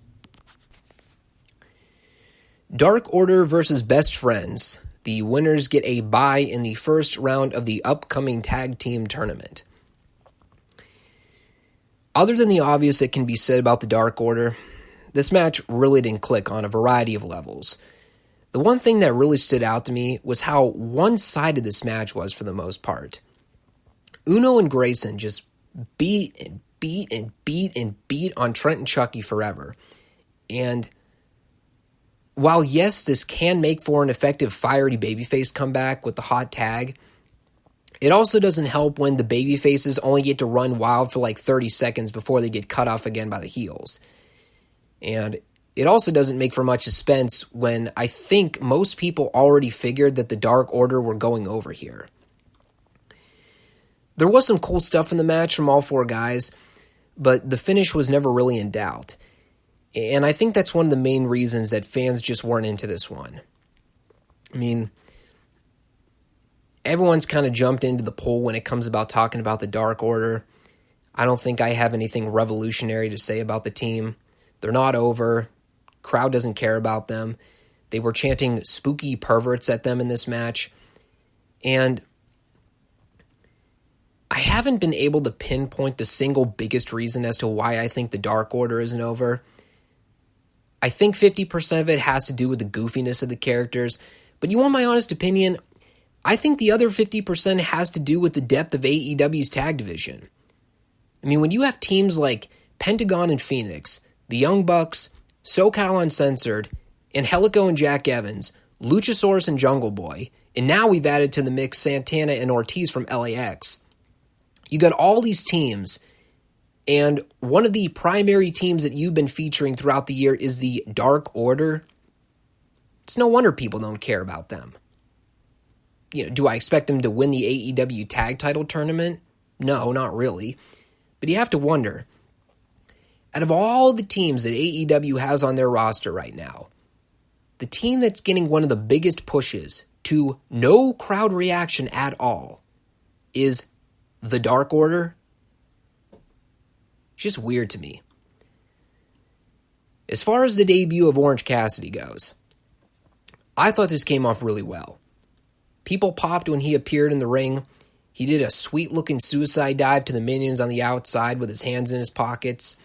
[SPEAKER 1] Dark Order versus Best Friends. The winners get a bye in the first round of the upcoming tag team tournament. Other than the obvious that can be said about the Dark Order, this match really didn't click on a variety of levels. The one thing that really stood out to me was how one-sided this match was for the most part. Uno and Grayson just beat on Trent and Chucky forever. And while yes, this can make for an effective fiery babyface comeback with the hot tag, it also doesn't help when the babyfaces only get to run wild for like 30 seconds before they get cut off again by the heels. And it also doesn't make for much suspense when I think most people already figured that the Dark Order were going over here. There was some cool stuff in the match from all four guys, but the finish was never really in doubt. And I think that's one of the main reasons that fans just weren't into this one. I mean, everyone's kind of jumped into the pool when it comes about talking about the Dark Order. I don't think I have anything revolutionary to say about the team. They're not over. Crowd doesn't care about them. They were chanting spooky perverts at them in this match. And I haven't been able to pinpoint the single biggest reason as to why I think the Dark Order isn't over. I think 50% of it has to do with the goofiness of the characters, but you want my honest opinion? I think the other 50% has to do with the depth of AEW's tag division. I mean, when you have teams like Pentagon and Phoenix, the Young Bucks, SoCal Uncensored, Angelico and Jack Evans, Luchasaurus and Jungle Boy, and now we've added to the mix Santana and Ortiz from LAX. You got all these teams, and one of the primary teams that you've been featuring throughout the year is the Dark Order. It's no wonder people don't care about them. You know, do I expect them to win the AEW tag title tournament? No, not really. But you have to wonder, out of all the teams that AEW has on their roster right now, the team that's getting one of the biggest pushes to no crowd reaction at all is the Dark Order. It's just weird to me. As far as the debut of Orange Cassidy goes, I thought this came off really well. People popped when he appeared in the ring. He did a sweet-looking suicide dive to the minions on the outside with his hands in his pockets.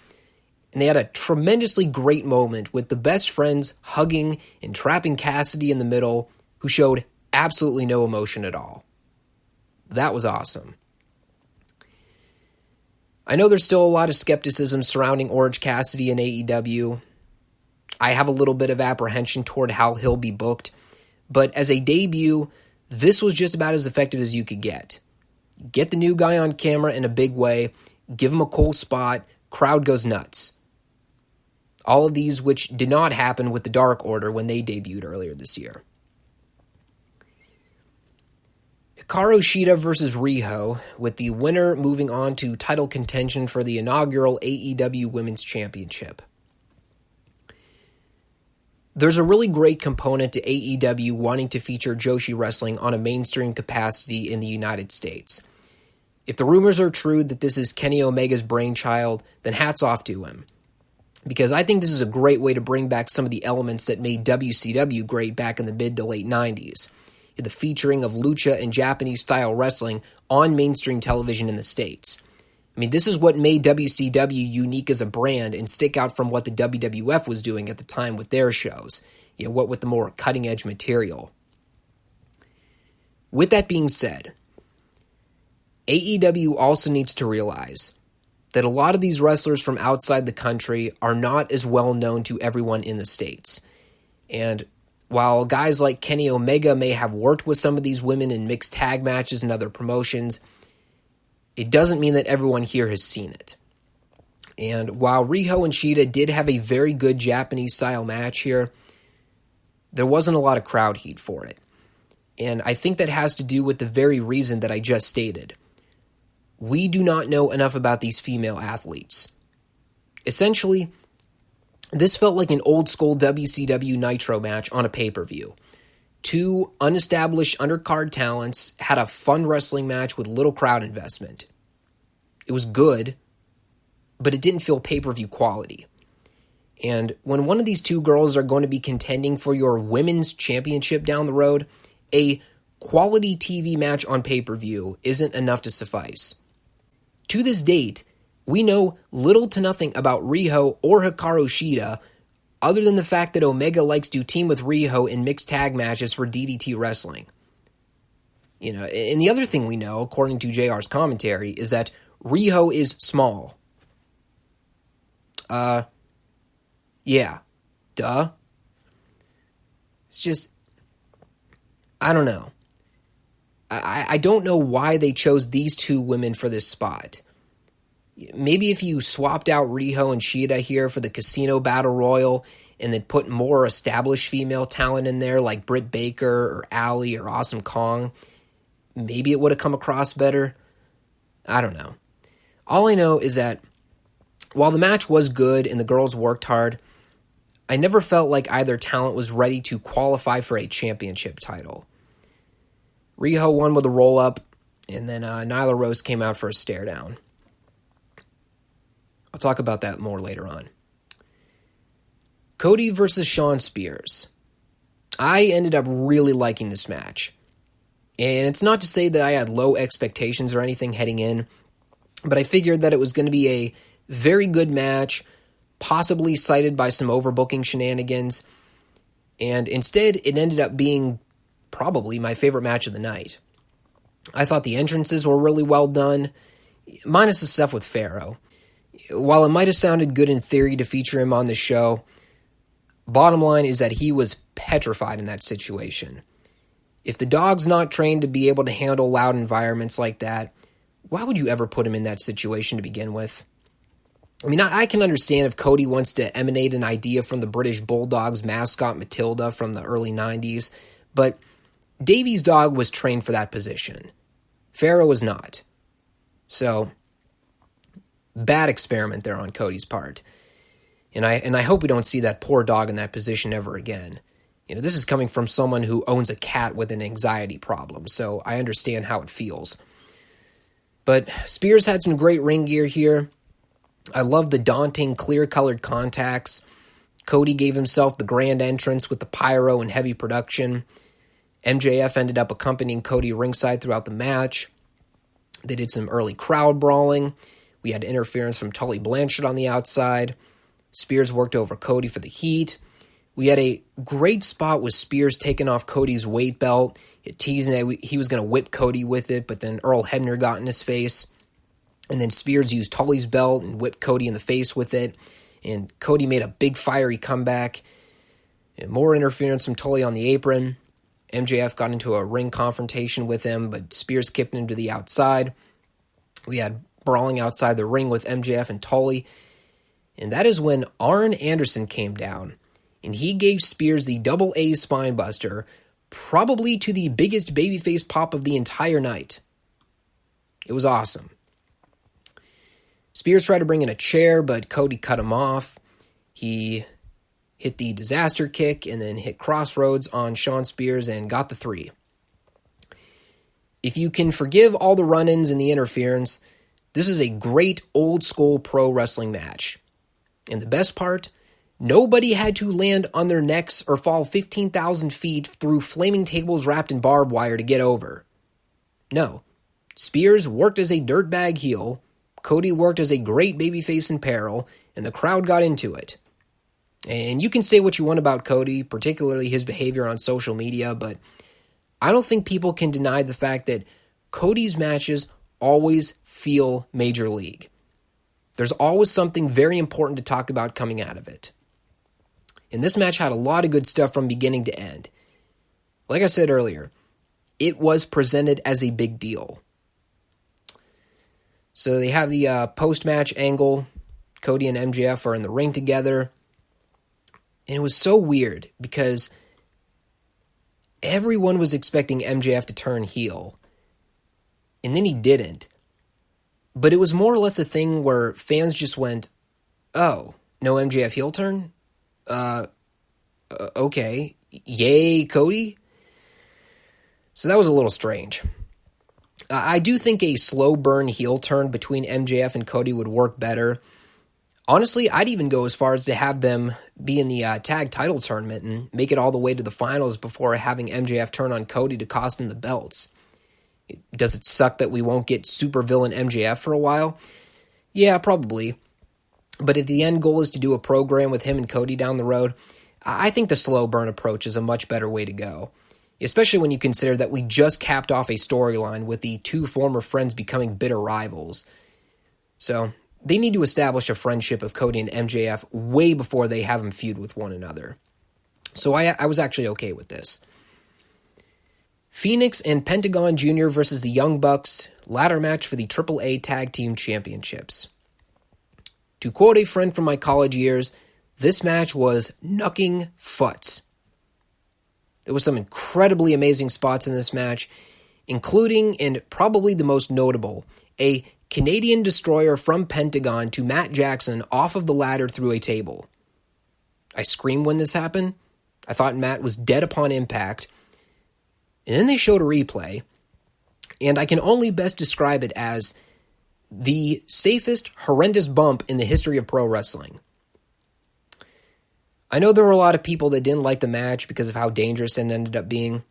[SPEAKER 1] And they had a tremendously great moment with the Best Friends hugging and trapping Cassidy in the middle, who showed absolutely no emotion at all. That was awesome. I know there's still a lot of skepticism surrounding Orange Cassidy and AEW. I have a little bit of apprehension toward how he'll be booked, but as a debut, this was just about as effective as you could get. Get the new guy on camera in a big way, give him a cool spot, crowd goes nuts. All of these which did not happen with the Dark Order when they debuted earlier this year. Hikaru Shida versus Riho, with the winner moving on to title contention for the inaugural AEW Women's Championship. There's a really great component to AEW wanting to feature Joshi wrestling on a mainstream capacity in the United States. If the rumors are true that this is Kenny Omega's brainchild, then hats off to him. Because I think this is a great way to bring back some of the elements that made WCW great back in the mid to late 90s. The featuring of lucha and Japanese-style wrestling on mainstream television in the States. I mean, this is what made WCW unique as a brand and stick out from what the WWF was doing at the time with their shows. You know, what with the more cutting-edge material. With that being said, AEW also needs to realize that a lot of these wrestlers from outside the country are not as well known to everyone in the States. And while guys like Kenny Omega may have worked with some of these women in mixed tag matches and other promotions, it doesn't mean that everyone here has seen it. And while Riho and Shida did have a very good Japanese-style match here, there wasn't a lot of crowd heat for it. And I think that has to do with the very reason that I just stated. We do not know enough about these female athletes. Essentially, this felt like an old school WCW Nitro match on a pay-per-view. Two unestablished undercard talents had a fun wrestling match with little crowd investment. It was good, but it didn't feel pay-per-view quality. And when one of these two girls are going to be contending for your women's championship down the road, a quality TV match on pay-per-view isn't enough to suffice. To this date, we know little to nothing about Riho or Hikaru Shida, other than the fact that Omega likes to team with Riho in mixed tag matches for DDT Wrestling. And the other thing we know, according to JR's commentary, is that Riho is small. Yeah. Duh. It's just, I don't know. I don't know why they chose these two women for this spot. Maybe if you swapped out Riho and Shida here for the Casino Battle Royal and then put more established female talent in there like Britt Baker or Allie or Awesome Kong, maybe it would have come across better. I don't know. All I know is that while the match was good and the girls worked hard, I never felt like either talent was ready to qualify for a championship title. Riho won with a roll-up, and then Nyla Rose came out for a stare-down. I'll talk about that more later on. Cody versus Shawn Spears. I ended up really liking this match. And it's not to say that I had low expectations or anything heading in, but I figured that it was going to be a very good match, possibly cited by some overbooking shenanigans, and instead it ended up being probably my favorite match of the night. I thought the entrances were really well done, minus the stuff with Pharaoh. While it might have sounded good in theory to feature him on the show, bottom line is that he was petrified in that situation. If the dog's not trained to be able to handle loud environments like that, why would you ever put him in that situation to begin with? I mean, I can understand if Cody wants to emanate an idea from the British Bulldogs mascot Matilda from the early 90s, but Davy's dog was trained for that position. Pharaoh was not. So, bad experiment there on Cody's part. And I hope we don't see that poor dog in that position ever again. This is coming from someone who owns a cat with an anxiety problem, so I understand how it feels. But Spears had some great ring gear here. I love the daunting, clear-colored contacts. Cody gave himself the grand entrance with the pyro and heavy production. MJF ended up accompanying Cody ringside throughout the match. They did some early crowd brawling. We had interference from Tully Blanchard on the outside. Spears worked over Cody for the heat. We had a great spot with Spears taking off Cody's weight belt, teasing that he was going to whip Cody with it, but then Earl Hebner got in his face. And then Spears used Tully's belt and whipped Cody in the face with it. And Cody made a big fiery comeback. And more interference from Tully on the apron. MJF got into a ring confrontation with him, but Spears kicked him to the outside. We had brawling outside the ring with MJF and Tully. And that is when Arn Anderson came down. And he gave Spears the double A spinebuster, probably to the biggest babyface pop of the entire night. It was awesome. Spears tried to bring in a chair, but Cody cut him off. He hit the disaster kick and then hit Crossroads on Shawn Spears and got the 3. If you can forgive all the run-ins and the interference, this is a great old-school pro wrestling match. And the best part, nobody had to land on their necks or fall 15,000 feet through flaming tables wrapped in barbed wire to get over. No, Spears worked as a dirtbag heel, Cody worked as a great babyface in peril, and the crowd got into it. And you can say what you want about Cody, particularly his behavior on social media, but I don't think people can deny the fact that Cody's matches always feel major league. There's always something very important to talk about coming out of it. And this match had a lot of good stuff from beginning to end. Like I said earlier, it was presented as a big deal. So they have the post-match angle. Cody and MJF are in the ring together. And it was so weird because everyone was expecting MJF to turn heel. And then he didn't. But it was more or less a thing where fans just went, oh, no MJF heel turn? Okay. Yay, Cody? So that was a little strange. I do think a slow burn heel turn between MJF and Cody would work better. Honestly, I'd even go as far as to have them be in the tag title tournament and make it all the way to the finals before having MJF turn on Cody to cost him the belts. Does it suck that we won't get supervillain MJF for a while? Yeah, probably. But if the end goal is to do a program with him and Cody down the road, I think the slow burn approach is a much better way to go. Especially when you consider that we just capped off a storyline with the two former friends becoming bitter rivals. So, they need to establish a friendship of Cody and MJF way before they have them feud with one another. So I was actually okay with this. Phoenix and Pentagon Jr. versus the Young Bucks, ladder match for the AAA Tag Team Championships. To quote a friend from my college years, this match was knucking futs. There was some incredibly amazing spots in this match, including, and probably the most notable, a Canadian destroyer from Pentagon to Matt Jackson off of the ladder through a table. I screamed when this happened. I thought Matt was dead upon impact. And then they showed a replay, and I can only best describe it as the safest, horrendous bump in the history of pro wrestling. I know there were a lot of people that didn't like the match because of how dangerous it ended up being.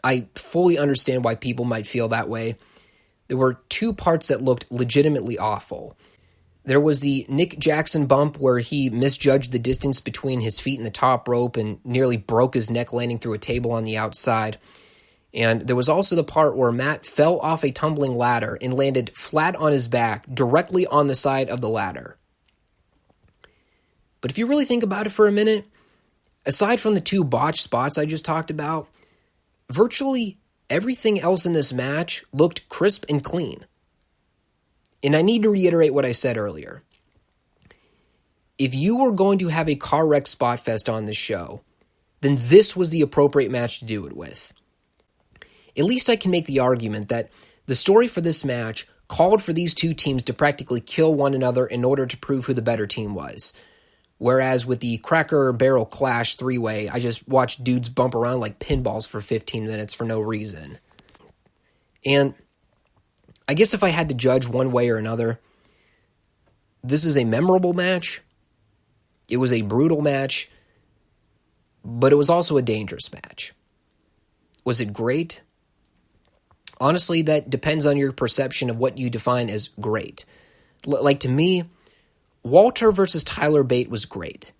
[SPEAKER 1] I fully understand why people might feel that way. There were two parts that looked legitimately awful. There was the Nick Jackson bump where he misjudged the distance between his feet and the top rope and nearly broke his neck landing through a table on the outside. And there was also the part where Matt fell off a tumbling ladder and landed flat on his back directly on the side of the ladder. But if you really think about it for a minute, aside from the two botched spots I just talked about, virtually everything else in this match looked crisp and clean. And I need to reiterate what I said earlier. If you were going to have a car wreck spot fest on this show, then this was the appropriate match to do it with. At least I can make the argument that the story for this match called for these two teams to practically kill one another in order to prove who the better team was. Whereas with the Cracker Barrel Clash 3-way, I just watched dudes bump around like pinballs for 15 minutes for no reason. And I guess if I had to judge one way or another, this is a memorable match. It was a brutal match, but it was also a dangerous match. Was it great? Honestly, that depends on your perception of what you define as great. Like to me, Walter versus Tyler Bate was great.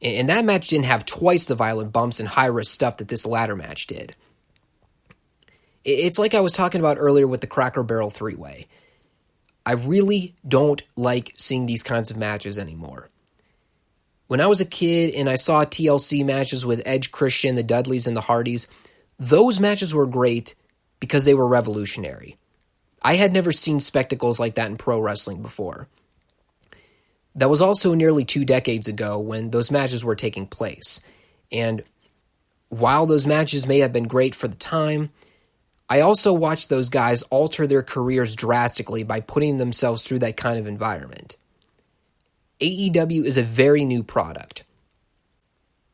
[SPEAKER 1] And that match didn't have twice the violent bumps and high-risk stuff that this ladder match did. It's like I was talking about earlier with the Cracker Barrel 3-way. I really don't like seeing these kinds of matches anymore. When I was a kid and I saw TLC matches with Edge, Christian, the Dudleys, and the Hardys, those matches were great because they were revolutionary. I had never seen spectacles like that in pro wrestling before. That was also nearly 2 decades ago when those matches were taking place. And while those matches may have been great for the time, I also watched those guys alter their careers drastically by putting themselves through that kind of environment. AEW is a very new product.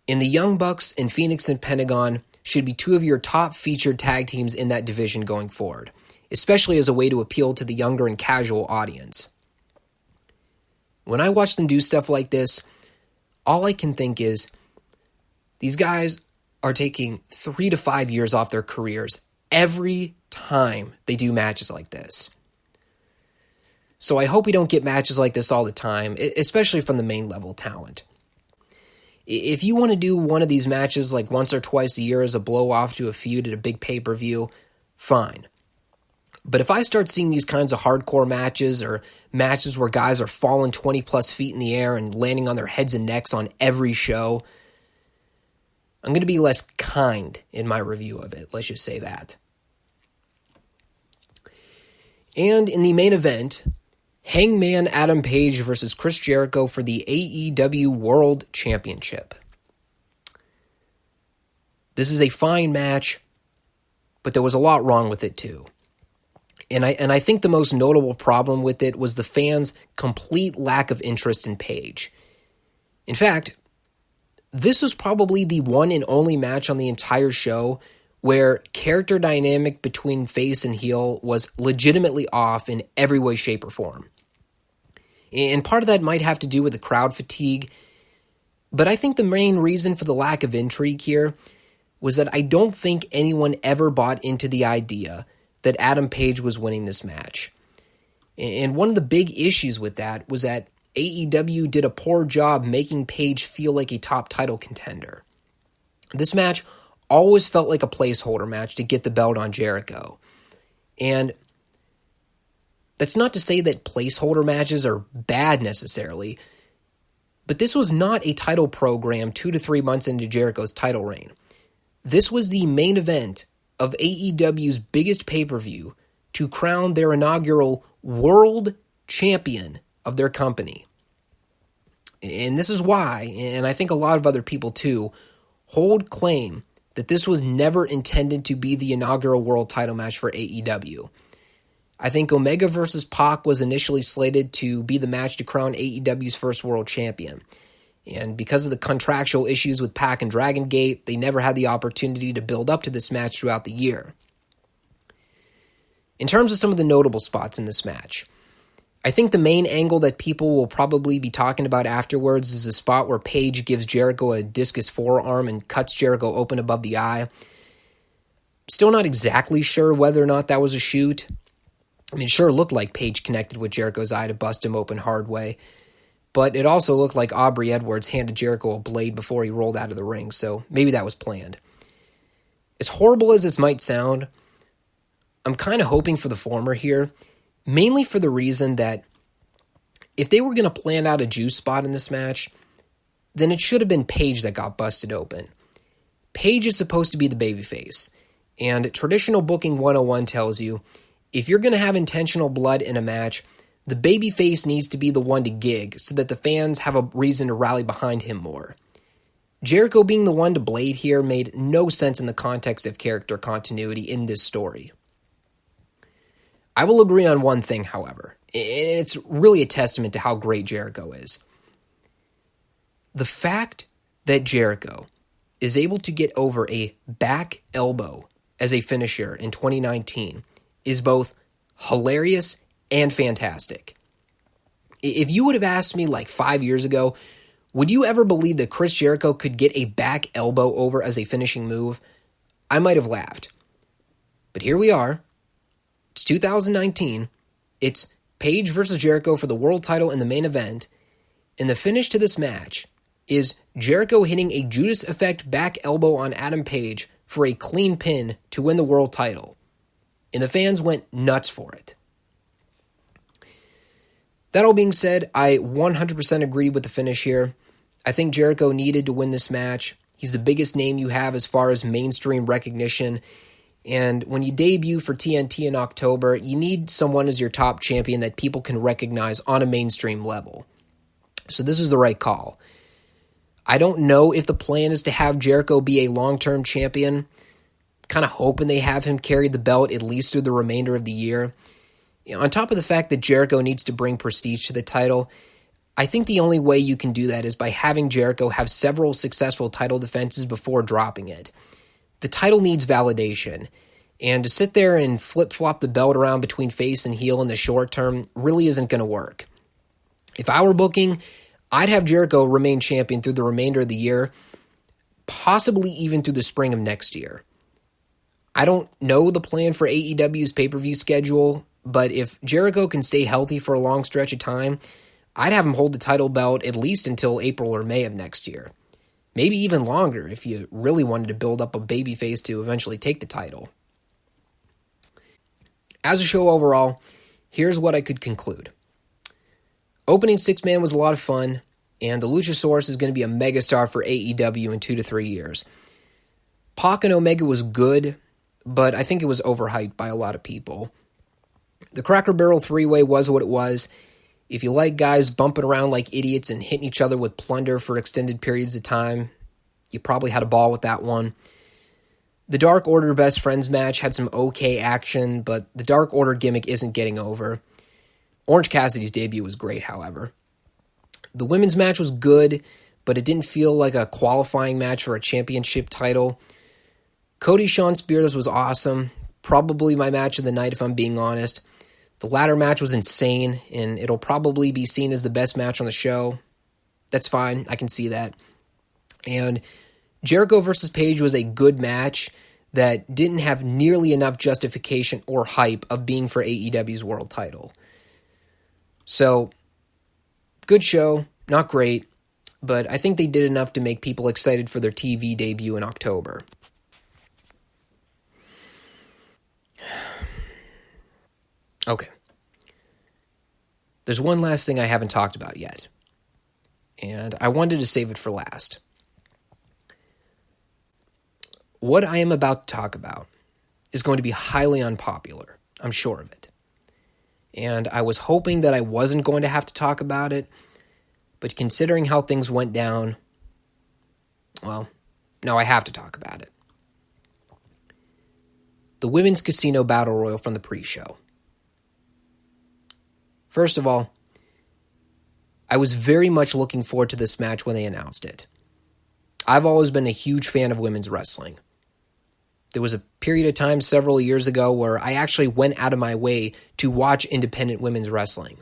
[SPEAKER 1] And the Young Bucks and Phoenix and Pentagon should be two of your top featured tag teams in that division going forward, especially as a way to appeal to the younger and casual audience. When I watch them do stuff like this, all I can think is, these guys are taking 3 to 5 years off their careers every time they do matches like this. So I hope we don't get matches like this all the time, especially from the main level talent. If you want to do one of these matches like once or twice a year as a blow-off to a feud at a big pay-per-view, fine. But if I start seeing these kinds of hardcore matches or matches where guys are falling 20-plus feet in the air and landing on their heads and necks on every show, I'm going to be less kind in my review of it. Let's just say that. And in the main event, Hangman Adam Page versus Chris Jericho for the AEW World Championship. This is a fine match, but there was a lot wrong with it too. And I think the most notable problem with it was the fans' complete lack of interest in Paige. In fact, this was probably the one and only match on the entire show where character dynamic between face and heel was legitimately off in every way, shape, or form. And part of that might have to do with the crowd fatigue, but I think the main reason for the lack of intrigue here was that I don't think anyone ever bought into the idea that Adam Page was winning this match. And one of the big issues with that was that AEW did a poor job making Page feel like a top title contender. This match always felt like a placeholder match to get the belt on Jericho. And that's not to say that placeholder matches are bad necessarily, but this was not a title program 2 to 3 months into Jericho's title reign. This was the main event of AEW's biggest pay-per-view to crown their inaugural world champion of their company. And this is why, and I think a lot of other people too, hold claim that this was never intended to be the inaugural world title match for AEW. I think Omega versus Pac was initially slated to be the match to crown AEW's first world champion. And because of the contractual issues with Pac and Dragon Gate, they never had the opportunity to build up to this match throughout the year. In terms of some of the notable spots in this match, I think the main angle that people will probably be talking about afterwards is the spot where Page gives Jericho a discus forearm and cuts Jericho open above the eye. Still not exactly sure whether or not that was a shoot. I mean, it sure looked like Page connected with Jericho's eye to bust him open hard way. But it also looked like Aubrey Edwards handed Jericho a blade before he rolled out of the ring, so maybe that was planned. As horrible as this might sound, I'm kind of hoping for the former here, mainly for the reason that if they were going to plan out a juice spot in this match, then it should have been Page that got busted open. Page is supposed to be the babyface, and traditional booking 101 tells you, if you're going to have intentional blood in a match, the babyface needs to be the one to gig so that the fans have a reason to rally behind him more. Jericho being the one to blade here made no sense in the context of character continuity in this story. I will agree on one thing, however, and it's really a testament to how great Jericho is. The fact that Jericho is able to get over a back elbow as a finisher in 2019 is both hilarious and fantastic. If you would have asked me like 5 years ago, would you ever believe that Chris Jericho could get a back elbow over as a finishing move? I might have laughed. But here we are. It's 2019. It's Page versus Jericho for the world title in the main event. And the finish to this match is Jericho hitting a Judas Effect back elbow on Adam Page for a clean pin to win the world title. And the fans went nuts for it. That all being said, I 100% agree with the finish here. I think Jericho needed to win this match. He's the biggest name you have as far as mainstream recognition. And when you debut for TNT in October, you need someone as your top champion that people can recognize on a mainstream level. So this is the right call. I don't know if the plan is to have Jericho be a long-term champion. Kind of hoping they have him carry the belt at least through the remainder of the year. On top of the fact that Jericho needs to bring prestige to the title, I think the only way you can do that is by having Jericho have several successful title defenses before dropping it. The title needs validation, and to sit there and flip-flop the belt around between face and heel in the short term really isn't going to work. If I were booking, I'd have Jericho remain champion through the remainder of the year, possibly even through the spring of next year. I don't know the plan for AEW's pay-per-view schedule, but if Jericho can stay healthy for a long stretch of time, I'd have him hold the title belt at least until April or May of next year. Maybe even longer if you really wanted to build up a babyface to eventually take the title. As a show overall, here's what I could conclude. Opening six-man was a lot of fun, and the Luchasaurus is going to be a megastar for AEW in 2 to 3 years. Pac and Omega was good, but I think it was overhyped by a lot of people. The Cracker Barrel three-way was what it was. If you like guys bumping around like idiots and hitting each other with plunder for extended periods of time, you probably had a ball with that one. The Dark Order Best Friends match had some okay action, but the Dark Order gimmick isn't getting over. Orange Cassidy's debut was great, however. The women's match was good, but it didn't feel like a qualifying match for a championship title. Cody Shawn Spears was awesome. Probably my match of the night, if I'm being honest. The ladder match was insane, and it'll probably be seen as the best match on the show. That's fine. I can see that. And Jericho versus Page was a good match that didn't have nearly enough justification or hype of being for AEW's world title. So, good show. Not great, but I think they did enough to make people excited for their TV debut in October. Okay. There's one last thing I haven't talked about yet, and I wanted to save it for last. What I am about to talk about is going to be highly unpopular. I'm sure of it. And I was hoping that I wasn't going to have to talk about it, but considering how things went down, well, no, I have to talk about it. The Women's Casino Battle Royal from the pre-show. First of all, I was very much looking forward to this match when they announced it. I've always been a huge fan of women's wrestling. There was a period of time several years ago where I actually went out of my way to watch independent women's wrestling.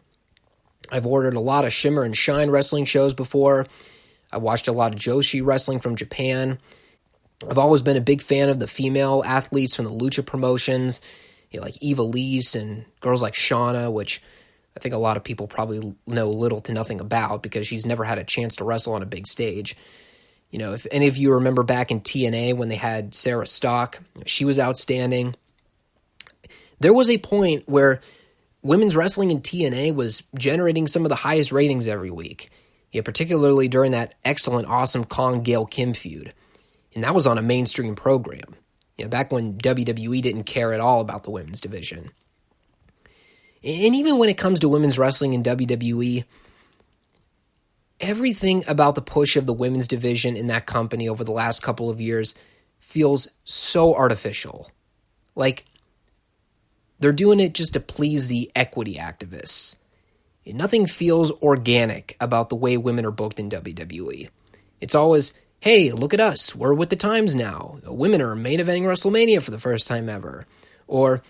[SPEAKER 1] I've ordered a lot of Shimmer and Shine wrestling shows before. I watched a lot of Joshi wrestling from Japan. I've always been a big fan of the female athletes from the Lucha promotions, like Eva Lise and girls like Shauna, which I think a lot of people probably know little to nothing about because she's never had a chance to wrestle on a big stage. If any of you remember back in TNA when they had Sarah Stock, she was outstanding. There was a point where women's wrestling in TNA was generating some of the highest ratings every week, particularly during that excellent Awesome Kong Gail Kim feud. And that was on a mainstream program, back when WWE didn't care at all about the women's division. And even when it comes to women's wrestling in WWE, everything about the push of the women's division in that company over the last couple of years feels so artificial. Like, they're doing it just to please the equity activists. Nothing feels organic about the way women are booked in WWE. It's always, hey, look at us, we're with the times now. Women are main eventing WrestleMania for the first time ever. Or,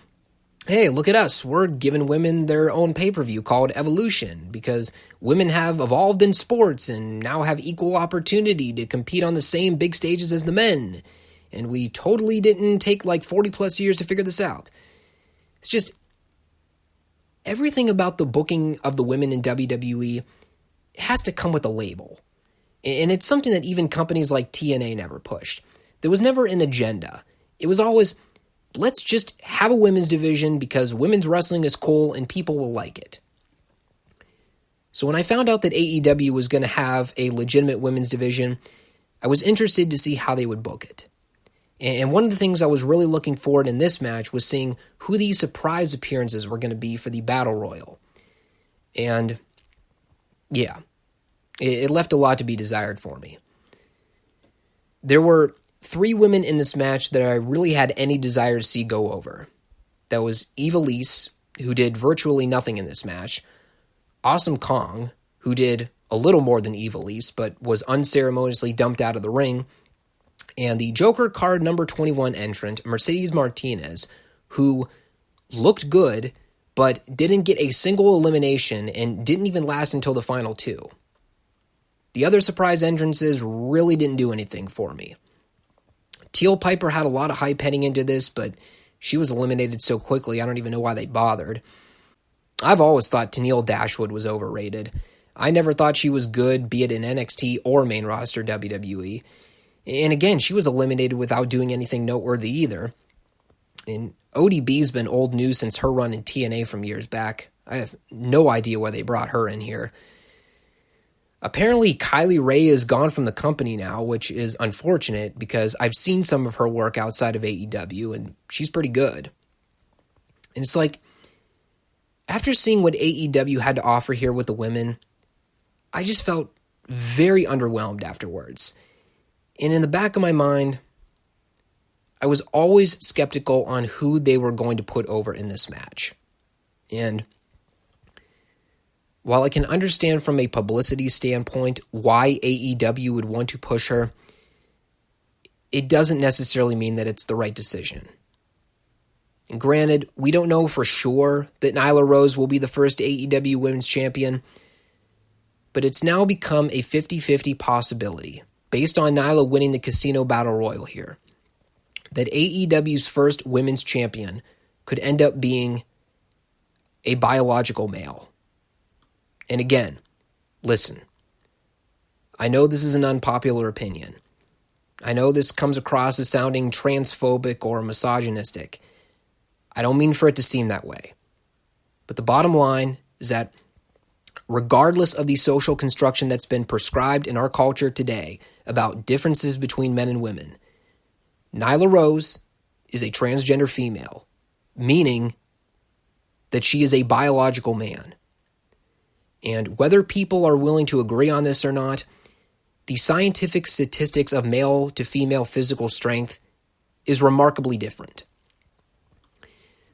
[SPEAKER 1] hey, look at us, we're giving women their own pay-per-view called Evolution because women have evolved in sports and now have equal opportunity to compete on the same big stages as the men. And we totally didn't take 40 plus years to figure this out. It's just, everything about the booking of the women in WWE has to come with a label. And it's something that even companies like TNA never pushed. There was never an agenda. It was always, let's just have a women's division because women's wrestling is cool and people will like it. So when I found out that AEW was going to have a legitimate women's division, I was interested to see how they would book it. And one of the things I was really looking forward in this match was seeing who these surprise appearances were going to be for the Battle Royal. And yeah, it left a lot to be desired for me. There were 3 women in this match that I really had any desire to see go over. That was Eva Lise, who did virtually nothing in this match, Awesome Kong, who did a little more than Eva Lise, but was unceremoniously dumped out of the ring, and the Joker card number 21 entrant, Mercedes Martinez, who looked good, but didn't get a single elimination and didn't even last until the final 2. The other surprise entrances really didn't do anything for me. Teal Piper had a lot of hype heading into this, but she was eliminated so quickly I don't even know why they bothered. I've always thought Tenille Dashwood was overrated. I never thought she was good, be it in NXT or main roster WWE. And again, she was eliminated without doing anything noteworthy either. And ODB's been old news since her run in TNA from years back. I have no idea why they brought her in here. Apparently, Kylie Ray is gone from the company now, which is unfortunate because I've seen some of her work outside of AEW, and she's pretty good. And it's like, after seeing what AEW had to offer here with the women, I just felt very underwhelmed afterwards. And in the back of my mind, I was always skeptical on who they were going to put over in this match. And while I can understand from a publicity standpoint why AEW would want to push her, it doesn't necessarily mean that it's the right decision. And granted, we don't know for sure that Nyla Rose will be the first AEW Women's Champion, but it's now become a 50-50 possibility, based on Nyla winning the Casino Battle Royal here, that AEW's first Women's Champion could end up being a biological male. And again, listen, I know this is an unpopular opinion. I know this comes across as sounding transphobic or misogynistic. I don't mean for it to seem that way. But the bottom line is that regardless of the social construction that's been prescribed in our culture today about differences between men and women, Nyla Rose is a transgender female, meaning that she is a biological man. And whether people are willing to agree on this or not, the scientific statistics of male to female physical strength is remarkably different.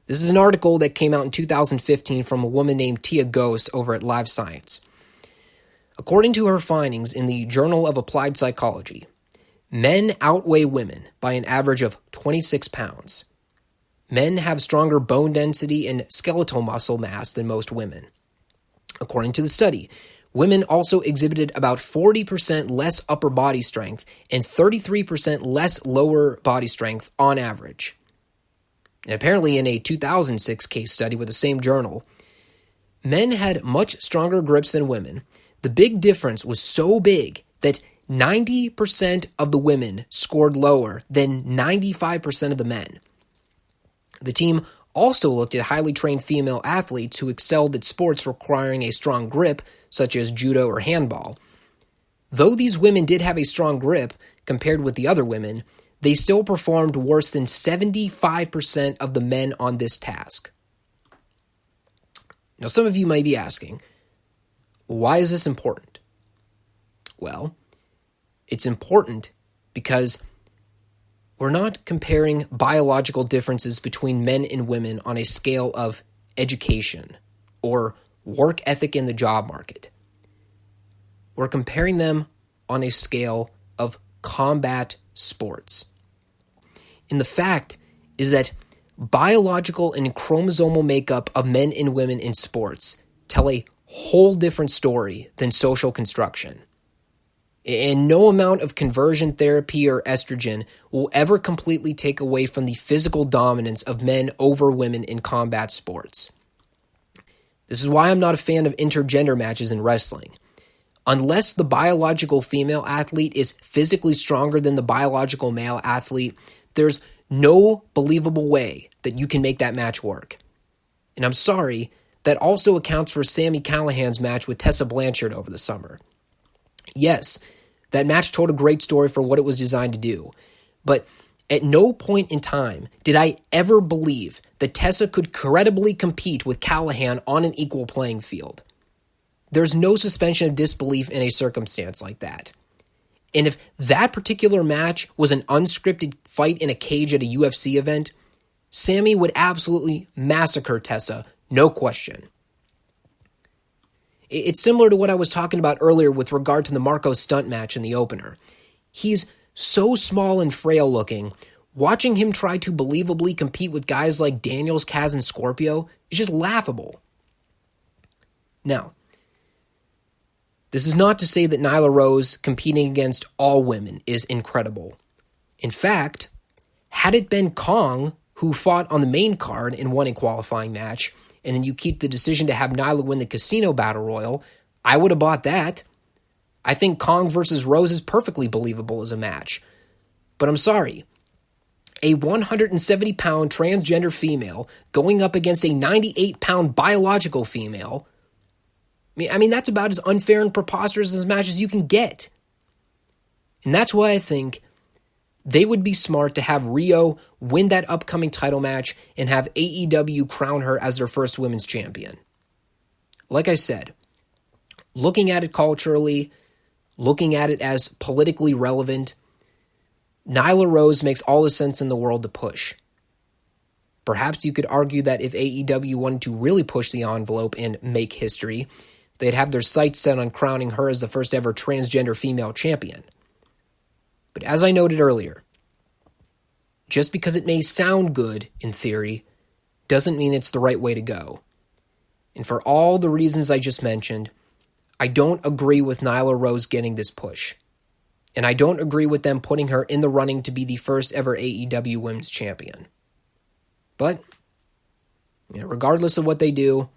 [SPEAKER 1] This is an article that came out in 2015 from a woman named Tia Gose over at Live Science. According to her findings in the Journal of Applied Psychology, men outweigh women by an average of 26 pounds. Men have stronger bone density and skeletal muscle mass than most women. According to the study, women also exhibited about 40% less upper body strength and 33% less lower body strength on average. And apparently in a 2006 case study with the same journal, men had much stronger grips than women. The big difference was so big that 90% of the women scored lower than 95% of the men. The team also looked at highly trained female athletes who excelled at sports requiring a strong grip, such as judo or handball. Though these women did have a strong grip compared with the other women, they still performed worse than 75% of the men on this task. Now, some of you might be asking, why is this important? Well, it's important because we're not comparing biological differences between men and women on a scale of education or work ethic in the job market. We're comparing them on a scale of combat sports. And the fact is that biological and chromosomal makeup of men and women in sports tell a whole different story than social construction. And no amount of conversion therapy or estrogen will ever completely take away from the physical dominance of men over women in combat sports. This is why I'm not a fan of intergender matches in wrestling. Unless the biological female athlete is physically stronger than the biological male athlete, there's no believable way that you can make that match work. And I'm sorry, that also accounts for Sami Callihan's match with Tessa Blanchard over the summer. Yes, that match told a great story for what it was designed to do, but at no point in time did I ever believe that Tessa could credibly compete with Callahan on an equal playing field. There's no suspension of disbelief in a circumstance like that. And if that particular match was an unscripted fight in a cage at a UFC event, Sami would absolutely massacre Tessa, no question. It's similar to what I was talking about earlier with regard to the Marco Stunt match in the opener. He's so small and frail looking, watching him try to believably compete with guys like Daniels, Kaz, and Scorpio is just laughable. Now, this is not to say that Nyla Rose competing against all women is incredible. In fact, had it been Kong who fought on the main card and won a qualifying match, and then you keep the decision to have Nyla win the Casino Battle Royal, I would have bought that. I think Kong versus Rose is perfectly believable as a match. But I'm sorry. A 170-pound transgender female going up against a 98-pound biological female, I mean, that's about as unfair and preposterous as a match as you can get. And that's why I think they would be smart to have Rio win that upcoming title match and have AEW crown her as their first women's champion. Like I said, looking at it culturally, looking at it as politically relevant, Nyla Rose makes all the sense in the world to push. Perhaps you could argue that if AEW wanted to really push the envelope and make history, they'd have their sights set on crowning her as the first ever transgender female champion. But as I noted earlier, just because it may sound good in theory, doesn't mean it's the right way to go. And for all the reasons I just mentioned, I don't agree with Nyla Rose getting this push. And I don't agree with them putting her in the running to be the first ever AEW Women's Champion. But, regardless of what they do,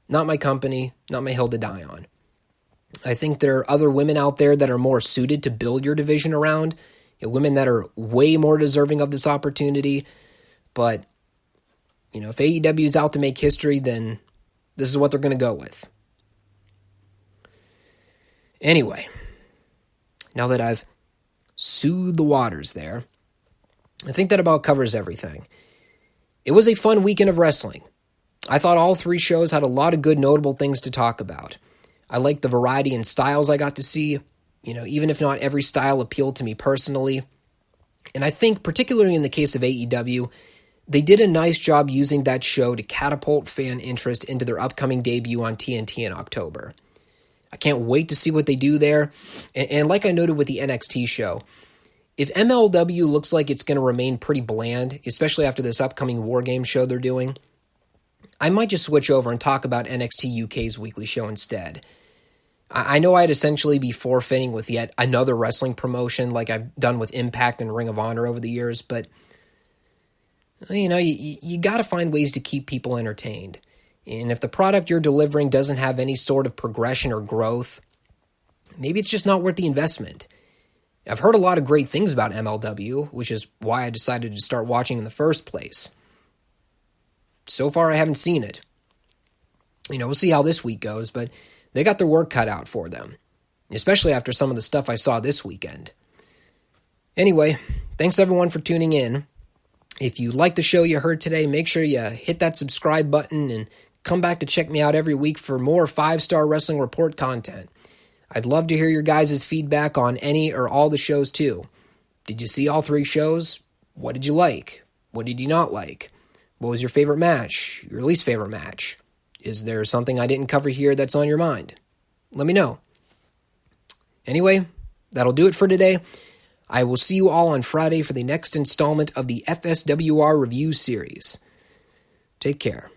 [SPEAKER 1] not my company, not my hill to die on. I think there are other women out there that are more suited to build your division around, women that are way more deserving of this opportunity. But, if AEW is out to make history, then this is what they're going to go with. Anyway, now that I've soothed the waters there, I think that about covers everything. It was a fun weekend of wrestling. I thought all 3 shows had a lot of good notable things to talk about. I liked the variety in styles I got to see, even if not every style appealed to me personally. And I think, particularly in the case of AEW, they did a nice job using that show to catapult fan interest into their upcoming debut on TNT in October. I can't wait to see what they do there. And like I noted with the NXT show, if MLW looks like it's going to remain pretty bland, especially after this upcoming War Games show they're doing, I might just switch over and talk about NXT UK's weekly show instead. I know I'd essentially be forfeiting with yet another wrestling promotion like I've done with Impact and Ring of Honor over the years, but you got to find ways to keep people entertained. And if the product you're delivering doesn't have any sort of progression or growth, maybe it's just not worth the investment. I've heard a lot of great things about MLW, which is why I decided to start watching in the first place. So far, I haven't seen it. We'll see how this week goes, but they got their work cut out for them, especially after some of the stuff I saw this weekend. Anyway, thanks everyone for tuning in. If you like the show you heard today, make sure you hit that subscribe button and come back to check me out every week for more 5 Starr Wrestling Report content. I'd love to hear your guys' feedback on any or all the shows too. Did you see all 3 shows? What did you like? What did you not like? What was your favorite match? Your least favorite match? Is there something I didn't cover here that's on your mind? Let me know. Anyway, that'll do it for today. I will see you all on Friday for the next installment of the FSWR Review Series. Take care.